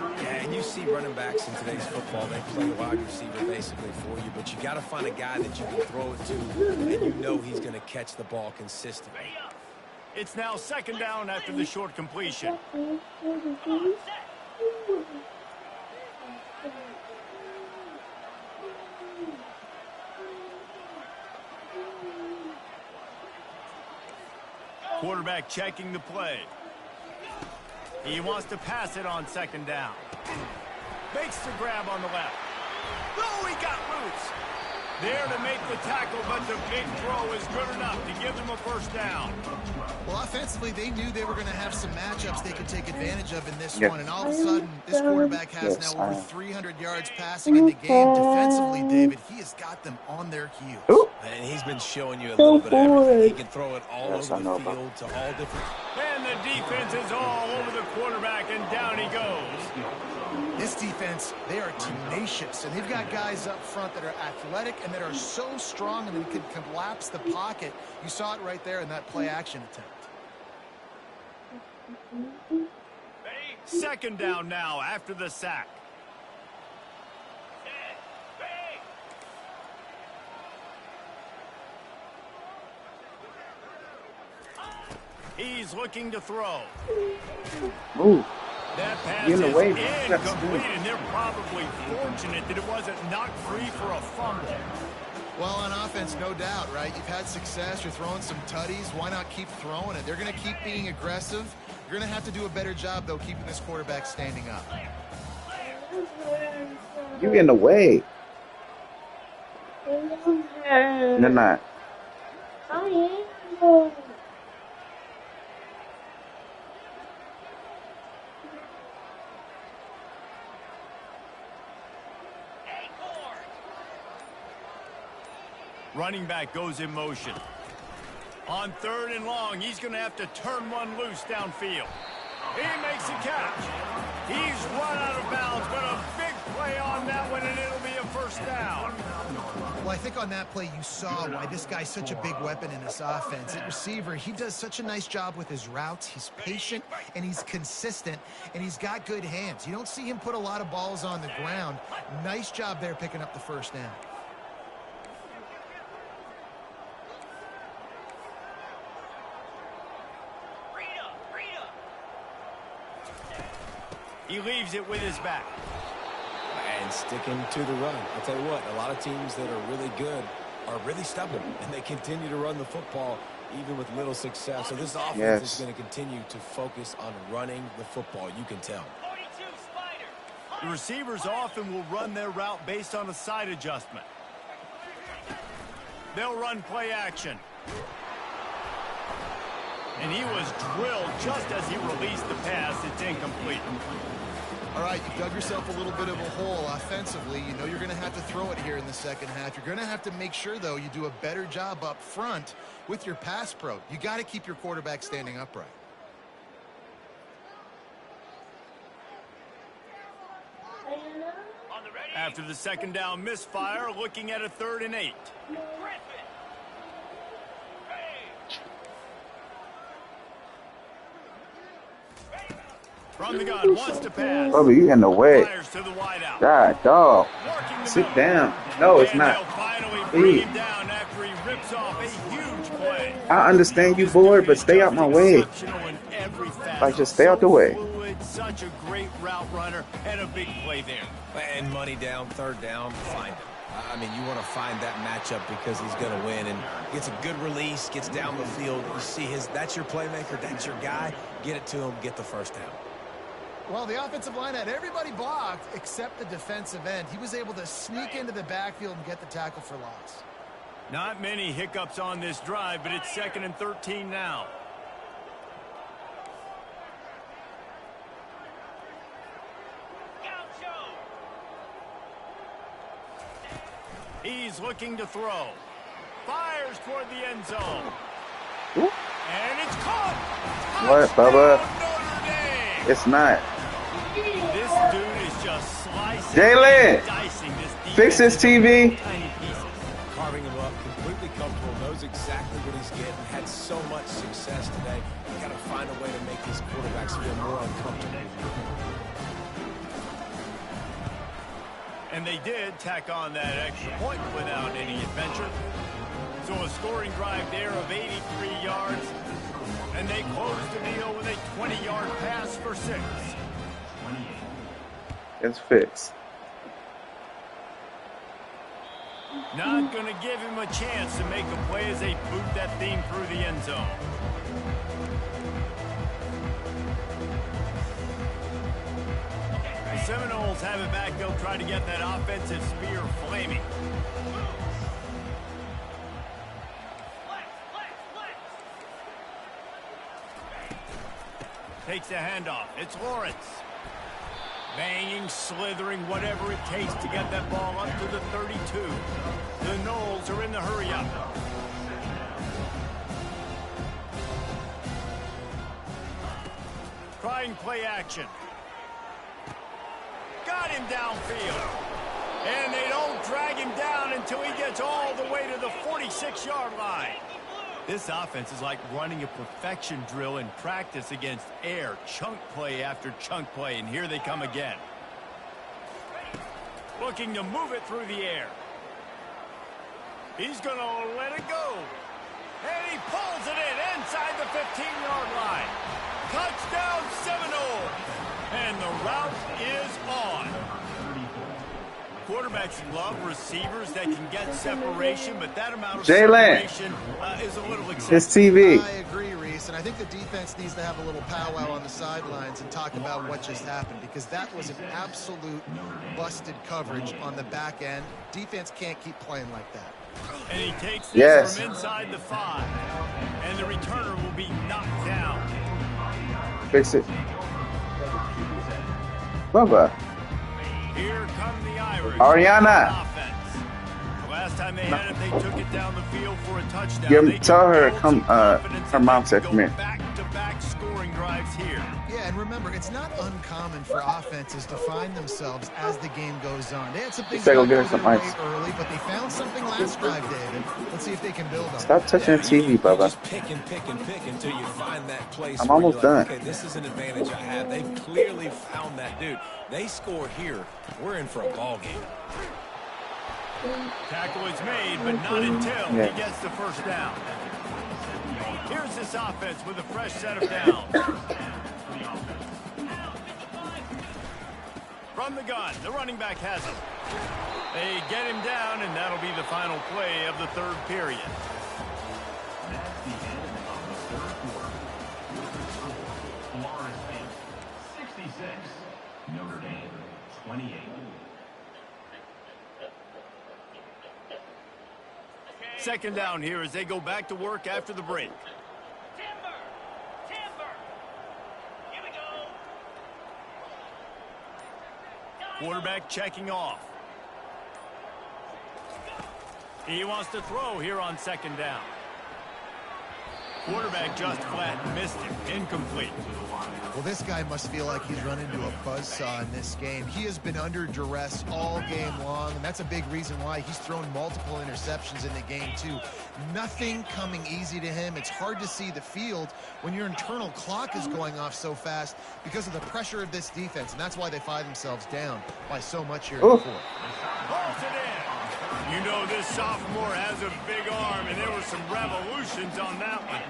Yeah, and you see running backs in today's football, they play wide receiver basically for you, but you got to find a guy that you can throw it to, and you know he's going to catch the ball consistently. It's now second down after the short completion. Quarterback checking the play. He wants to pass it on second down. Makes the grab on the left. Oh, he got loose. There to make the tackle, but the big throw is good enough to give them a first down. Well, offensively, they knew they were going to have some matchups they could take advantage of in this one. And all of a sudden, this quarterback has now over 300 yards passing in the game. Defensively, David, he has got them on their heels. Ooh. And he's been showing you a little bit of everything. He can throw it all over the field to all different. And the defense is all over the quarterback, and down he goes. This defense, they are tenacious, and they've got guys up front that are athletic and that are so strong and they can collapse the pocket. You saw it right there in that play-action attempt. Second down now after the sack. He's looking to throw. Ooh. That pass In the way, is incomplete, and they're probably fortunate that it wasn't knocked free for a fumble. Well, on offense, no doubt, right? You've had success. You're throwing some tutties. Why not keep throwing it? They're going to keep being aggressive. You're going to have to do a better job, though, keeping this quarterback standing up. You in the way. You're not. I am. Running back goes in motion. On 3rd and long, he's going to have to turn one loose downfield. He makes a catch. He's run out of bounds, but a big play on that one, and it'll be a first down. Well, I think on that play you saw why this guy's such a big weapon in this offense. At receiver, he does such a nice job with his routes. He's patient, and he's consistent, and he's got good hands. You don't see him put a lot of balls on the ground. Nice job there picking up the first down. He leaves it with his back. And sticking to the run. I'll tell you what, a lot of teams that are really good are really stubborn, and they continue to run the football even with little success. So this offense is going to continue to focus on running the football. You can tell. The receivers often will run their route based on a side adjustment. They'll run play action. And he was drilled just as he released the pass. It's incomplete. All right, you dug yourself a little bit of a hole offensively. You know you're going to have to throw it here in the second half. You're going to have to make sure, though, you do a better job up front with your pass pro. You got to keep your quarterback standing upright. After the second down misfire, looking at a 3rd and 8. From the gun, wants to pass. Bubba, you in the way. Fires to the wideout. God, dog. Working the Sit middle. down. No, it's And not. they'll finally Please. bring him down after he rips off a huge play. I understand you bored, but stay out my way. Exceptional in every facet. Like, just stay out the way. Fluid, such a great route runner, and a big play there. And money down, 3rd down, find him. I mean, you want to find that matchup because he's going to win and gets a good release, gets down the field. You see that's your playmaker, that's your guy. Get it to him, get the first down. Well, the offensive line had everybody blocked except the defensive end. He was able to sneak into the backfield and get the tackle for loss. Not many hiccups on this drive, but it's 2nd and 13 now. He's looking to throw. Fires toward the end zone. Ooh. And it's caught. What, Bubba? Notre Dame. It's not. This dude is just slicing Jalen, and dicing this defense fix this TV. into tiny pieces. Carving him up, completely comfortable, knows exactly what he's getting, had so much success today. You got to find a way to make these quarterbacks feel more uncomfortable. And they did tack on that extra point without any adventure. So a scoring drive there of 83 yards. And they closed the deal with a 20-yard pass for 6. It's fixed. Not going to give him a chance to make a play as they boot that thing through the end zone. The Seminoles have it back. They'll try to get that offensive spear flaming. Takes the handoff. It's Lawrence. Banging, slithering, whatever it takes to get that ball up to the 32. The Noles are in the hurry-up. Trying play action. Got him downfield. And they don't drag him down until he gets all the way to the 46-yard line. This offense is like running a perfection drill in practice against air. Chunk play after chunk play, and here they come again. Looking to move it through the air. He's going to let it go. And he pulls it in inside the 15-yard line. Touchdown Seminoles. And the route is on. Quarterbacks love receivers that can get separation, but that amount of separation is a little excessive. It's TV. I agree, Reese, and I think the defense needs to have a little powwow on the sidelines and talk about what just happened, because that was an absolute busted coverage on the back end. Defense can't keep playing like that. And he takes this from inside the 5, and the returner will be knocked down. Fix it. Bubba. Here come the Irish. Ariana. The last time they had it, they took it down the field for a touchdown. Tell her come. Her mom said come here. Back-to-back scoring drives here. Yeah, and remember, it's not uncommon for offenses to find themselves as the game goes on. They had some things go get her some ice early, but they found something last drive, David. Let's see if they can build on it. Stop touching the TV, Bubba. Just pick and pick and pick until you find that place. I'm almost done. Okay, this is an advantage I have. They've clearly found that dude. They score here, we're in for a ball game. Tackle is made, but not until he gets the first down. Here's this offense with a fresh set of downs. From the gun, the running back has him. They get him down, and that'll be the final play of the third period. That's the end of the third quarter. Florida State 66, Notre Dame 28. Second down here as they go back to work after the break. Quarterback checking off. He wants to throw here on second down. Quarterback just flat missed him. Incomplete. Well, this guy must feel like he's run into a buzzsaw in this game. He has been under duress all game long, and that's a big reason why he's thrown multiple interceptions in the game, too. Nothing coming easy to him. It's hard to see the field when your internal clock is going off so fast because of the pressure of this defense, and that's why they find themselves down by so much here in the fourth. Pulls it in. You know this sophomore has a big arm, and there were some revolutions on that one.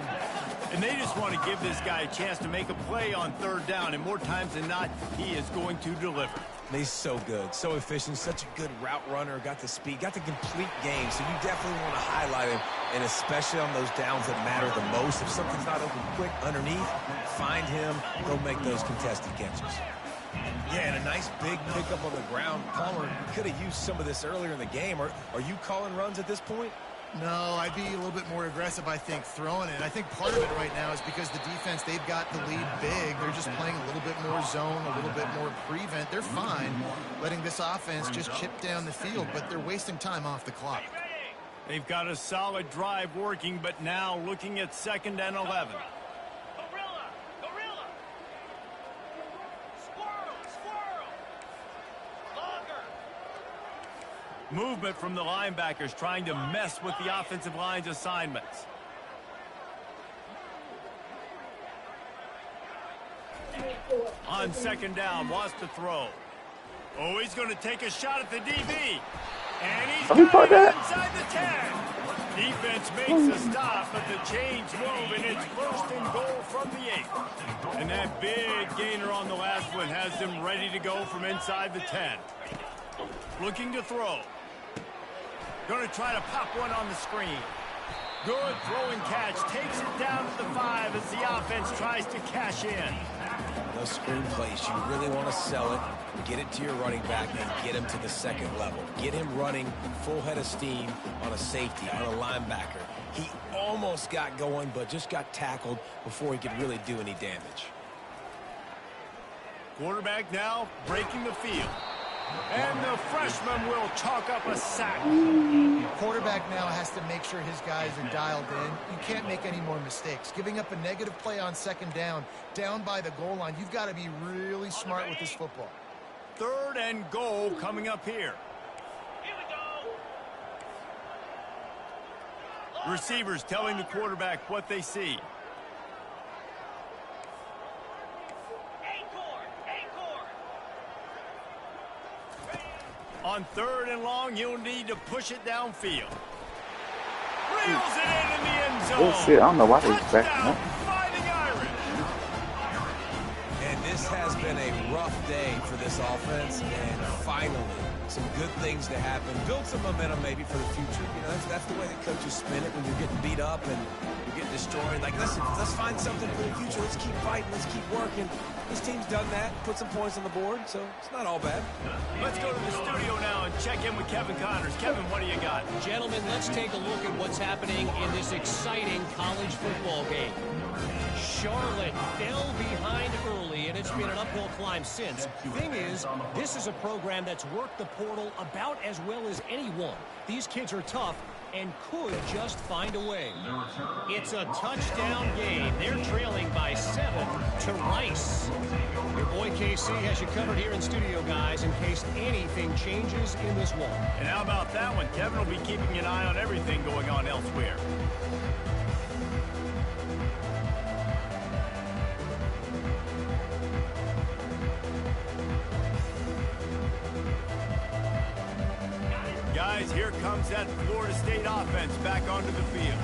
And they just want to give this guy a chance to make a play on third down, and more times than not, he is going to deliver. He's so good, so efficient, such a good route runner, got the speed, got the complete game, so you definitely want to highlight him, and especially on those downs that matter the most. If something's not open quick underneath, find him, he'll make those contested catches. Yeah, and a nice big pickup on the ground. Palmer could have used some of this earlier in the game. Are you calling runs at this point? No, I'd be a little bit more aggressive, I think, throwing it. I think part of it right now is because the defense, they've got the lead big. They're just playing a little bit more zone, a little bit more prevent. They're fine letting this offense just chip down the field, but they're wasting time off the clock. They've got a solid drive working, but now looking at 2nd and 11. Movement from the linebackers trying to mess with the offensive line's assignments. On 2nd down, wants to throw. Oh, he's going to take a shot at the DB. And he's got it inside the 10. Defense makes a stop, but the chains move, and it's 1st and goal from the 8. And that big gainer on the last one has them ready to go from inside the 10. Looking to throw. Going to try to pop one on the screen. Good throw and catch. Takes it down to the 5 as the offense tries to cash in. those screen plays, you really want to sell it, get it to your running back, and get him to the second level. Get him running full head of steam on a safety, on a linebacker. He almost got going, but just got tackled before he could really do any damage. Quarterback now breaking the field. And the freshman will chalk up a sack. Quarterback now has to make sure his guys are dialed in. You can't make any more mistakes. Giving up a negative play on second down by the goal line, you've got to be really smart with this football. 3rd and goal coming up here. Receivers telling the quarterback what they see. On 3rd and long, you'll need to push it downfield. Reels it in the end zone. Oh shit, I don't know why they backing up. Fighting Irish. And this has been a rough day for this offense, and finally, some good things to happen. Build some momentum maybe for the future. You know, that's the way that coaches spin it when you're getting beat up and you're getting destroyed. Like, listen, let's find something for the future. Let's keep fighting. Let's keep working. This team's done that, put some points on the board, so it's not all bad. Let's go to the studio now and check in with Kevin Connors. Kevin, what do you got? Gentlemen, let's take a look at what's happening in this exciting college football game. Charlotte fell behind early, and it's been an uphill climb since. Thing is, this is a program that's worked the portal about as well as anyone. These kids are tough and could just find a way. It's a touchdown game. They're trailing by 7 to Rice. Your boy KC has you covered here in studio, guys, in case anything changes in this one. And how about that one? Kevin will be keeping an eye on everything going on elsewhere. Guys, here comes that Florida State offense back onto the field.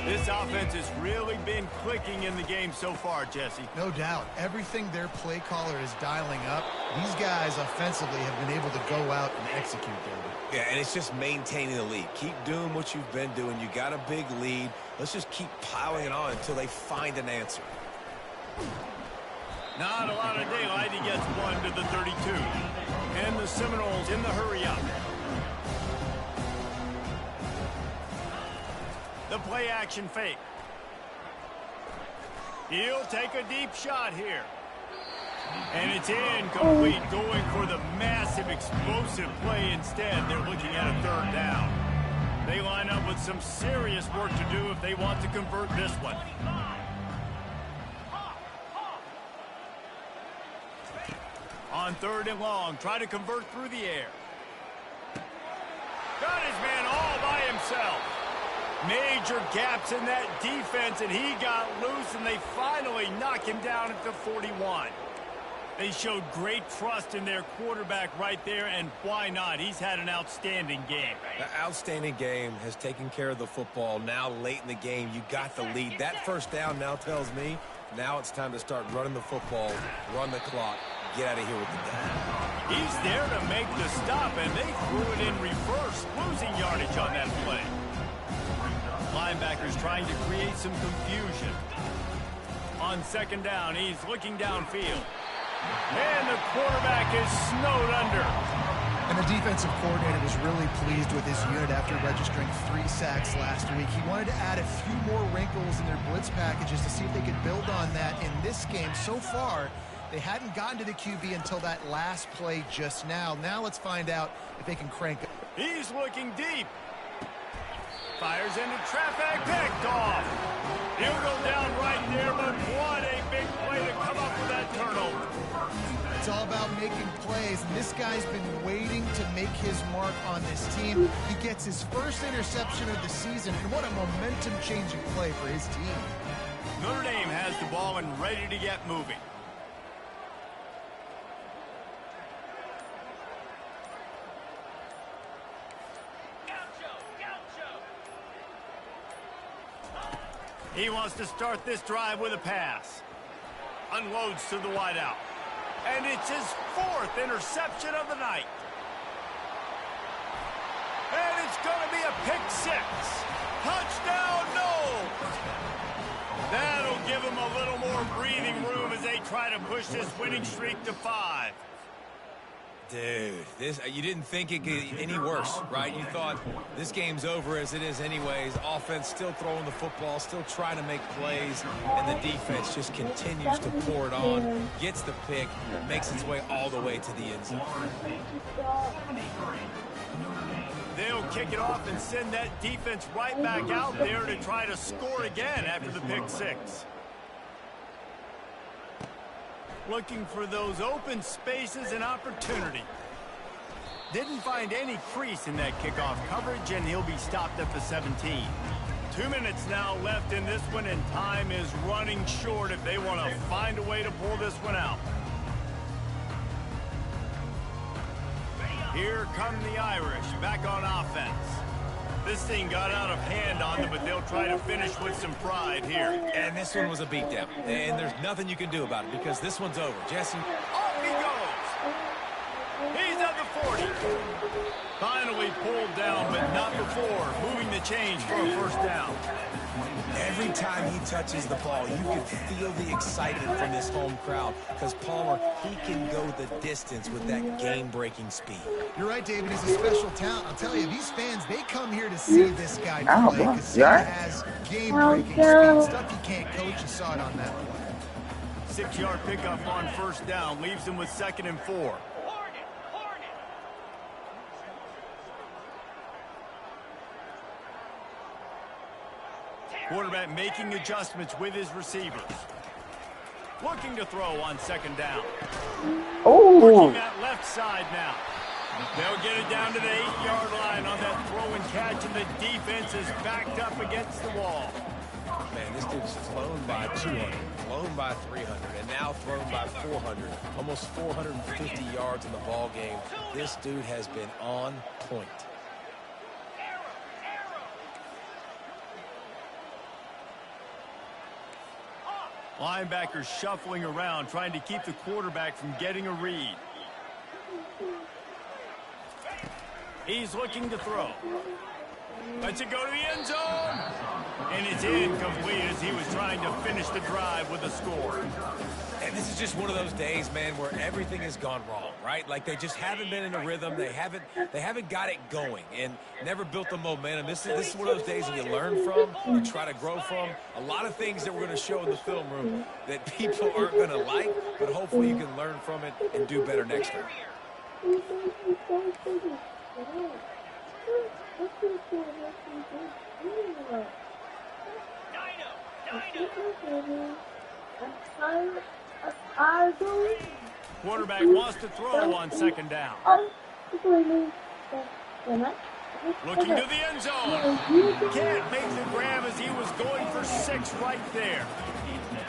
This offense has really been clicking in the game so far, Jesse. No doubt. Everything their play caller is dialing up, these guys offensively have been able to go out and execute there. Yeah, and it's just maintaining the lead. Keep doing what you've been doing. You got a big lead. Let's just keep plowing it on until they find an answer. Not a lot of daylight. He gets one to the 32. And the Seminoles in the hurry-up. The play-action fake. He'll take a deep shot here. And it's incomplete, going for the massive explosive play instead. They're looking at a 3rd down. They line up with some serious work to do if they want to convert this one. On 3rd and long, try to convert through the air. Got his man all by himself. Major gaps in that defense, and he got loose, and they finally knock him down at the 41. They showed great trust in their quarterback right there, and why not? He's had an outstanding game. The outstanding game has taken care of the football. Now, late in the game, you got the lead. That 1st down now tells me now it's time to start running the football, run the clock, get out of here with the day. He's there to make the stop, and they threw it in reverse, losing yardage on that play. Linebackers trying to create some confusion. On 2nd down, he's looking downfield. And the quarterback is snowed under. And the defensive coordinator was really pleased with his unit after registering 3 sacks last week. He wanted to add a few more wrinkles in their blitz packages to see if they could build on that in this game. So far, they hadn't gotten to the QB until that last play just now. Now let's find out if they can crank up. He's looking deep. Fires into traffic, picked off. He'll go down right there, but what a big play to come up with that turnover. It's all about making plays, and this guy's been waiting to make his mark on this team. He gets his first interception of the season, and what a momentum-changing play for his team. Notre Dame has the ball and ready to get moving. He wants to start this drive with a pass. Unloads to the wideout. And it's his 4th interception of the night. And it's going to be a pick 6. Touchdown, no! That'll give them a little more breathing room as they try to push this winning streak to 5. Dude, you didn't think it could get any worse, right? You thought this game's over as it is anyways. Offense still throwing the football, still trying to make plays, and the defense just continues to pour it on, gets the pick, makes its way all the way to the end zone. They'll kick it off and send that defense right back out there to try to score again after the pick 6. Looking for those open spaces and opportunity. Didn't find any crease in that kickoff coverage, and he'll be stopped at the 17. 2 minutes now left in this one, and time is running short if they want to find a way to pull this one out. Here come the Irish back on offense. This thing got out of hand on them, but they'll try to finish with some pride here. And this one was a beatdown. And there's nothing you can do about it because this one's over. Jesse. Off he goes. He's at the 40. Finally pulled down, but not before moving the chains for a first down. Every time he touches the ball, you can feel the excitement from this home crowd because Palmer, he can go the distance with that game-breaking speed. You're right, David. He's a special talent. I'll tell you, these fans, they come here to see this guy play because he has game-breaking speed. Stuff you can't coach. You saw it on that play. 6-yard pickup on first down leaves him with 2nd and 4. Quarterback making adjustments with his receivers. Looking to throw on 2nd down. Working that left side now. They'll get it down to the 8-yard line on that throw and catch, and the defense is backed up against the wall. Man, this dude's flown by 200, flown by 300, and now thrown by 400. Almost 450 yards in the ball game. This dude has been on point. Linebackers shuffling around, trying to keep the quarterback from getting a read. He's looking to throw. Lets it go to the end zone. And it's incomplete as he was trying to finish the drive with a score. And this is just one of those days, man, where everything has gone wrong, right? Like they just haven't been in a rhythm. They haven't got it going and never built the momentum. This is one of those days that you learn from, you try to grow from. A lot of things that we're going to show in the film room that people aren't going to like, but hopefully you can learn from it and do better next time. Quarterback wants to throw on 2nd down. Looking to the end zone. Can't make the grab as he was going for 6 right there.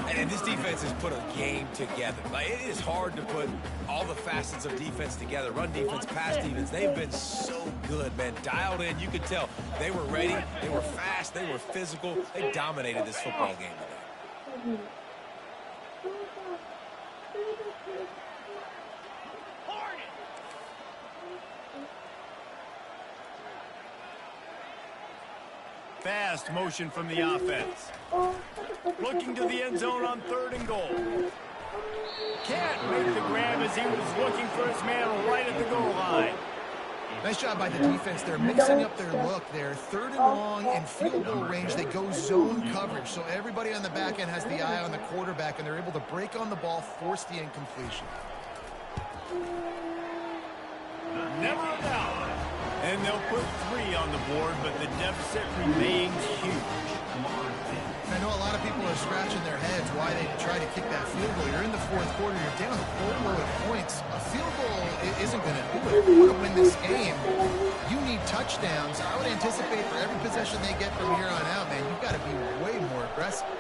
And this defense has put a game together. Like, it is hard to put all the facets of defense together. Run defense, pass defense. They've been so good, man. Dialed in. You could tell they were ready. They were fast. They were physical. They dominated this football game today. Fast motion from the offense. Looking to the end zone on 3rd and goal. Can't make the grab as he was looking for his man right at the goal line. Nice job by the defense. They're mixing up their look there. 3rd and long and field goal range. They go zone coverage. So everybody on the back end has the eye on the quarterback, and they're able to break on the ball, force the incompletion. Never a doubt. And they'll put 3 on the board, but the deficit remains huge. I know a lot of people are scratching their heads why they try to kick that field goal. You're in the 4th quarter. You're down 4 points. A field goal isn't going to do it. If you want to win this game, you need touchdowns. I would anticipate for every possession they get from here on out, man, you've got to be way more aggressive.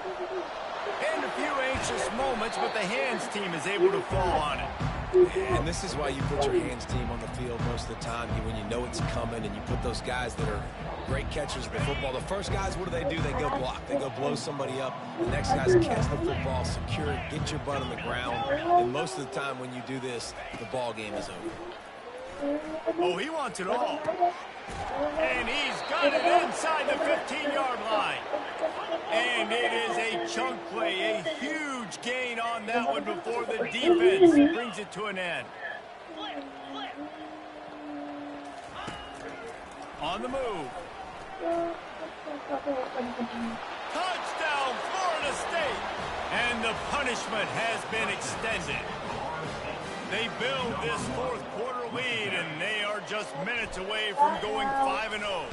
And a few anxious moments, but the hands team is able to fall on it. And this is why you put your hands team on the field most of the time when you know it's coming, and you put those guys that are great catchers of the football. The first guys, what do? They go block. They go blow somebody up. The next guys catch the football, secure it, get your butt on the ground. And most of the time when you do this, the ball game is over. Oh, he wants it all. And he's got it inside the 15-yard line. And it is a chunk play, a huge gain on that one before the defense brings it to an end. On the move. Touchdown, Florida State. And the punishment has been extended. They build this fourth quarter lead, and they are just minutes away from going 5-0.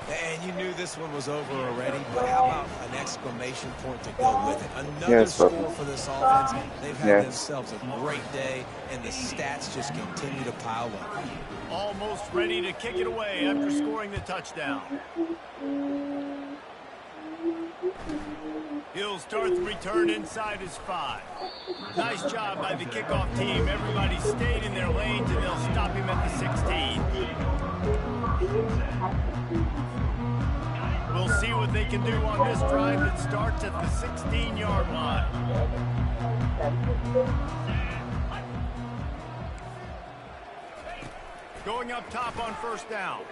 And you knew this one was over already, but how about an exclamation point to go with it? Another score for this offense. They've had themselves a great day, and the stats just continue to pile up. Almost ready to kick it away after scoring the touchdown. He'll start the return inside his 5. Nice job by the kickoff team. Everybody stayed in their lanes, and they'll stop him at the 16. We'll see what they can do on this drive that starts at the 16-yard line. Going up top on first down.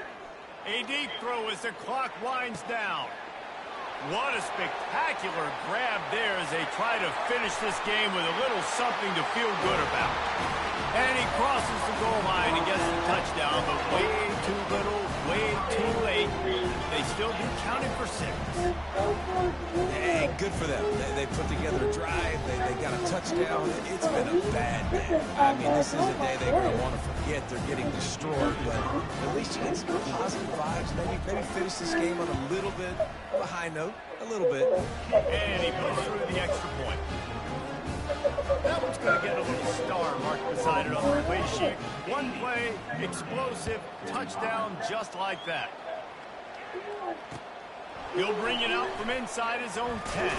A deep throw as the clock winds down. What a spectacular grab there as they try to finish this game with a little something to feel good about. And he crosses the goal line and gets the touchdown, but way too little, way too late. They still do count him for 6. Hey, good for them. They put together a drive. They got a touchdown. It's been a bad day. I mean, this is a day they're going to want to forget. They're getting destroyed, but at least you get some positive vibes. Maybe finish this game on a little bit of a high note. A little bit. And he puts through the extra point. That one's going to get a little star marked beside it on the play sheet. One play, explosive, touchdown just like that. He'll bring it out from inside his own 10.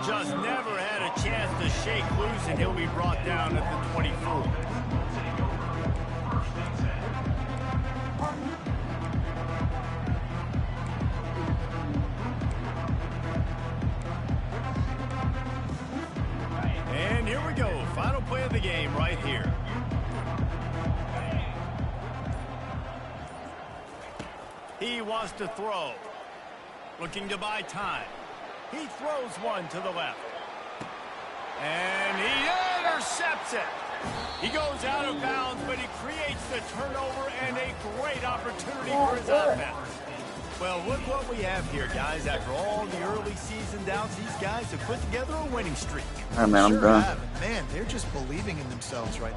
Just never had a chance to shake loose, and he'll be brought down at the 24. And here we go. Final play of the game right here. He wants to throw. Looking to buy time. He throws one to the left. And he intercepts it. He goes out of bounds, but he creates the turnover and a great opportunity for his offense. Well, look what we have here, guys. After all the early season doubts, these guys have put together a winning streak. All right, man, I'm done. Man, they're just believing in themselves right now.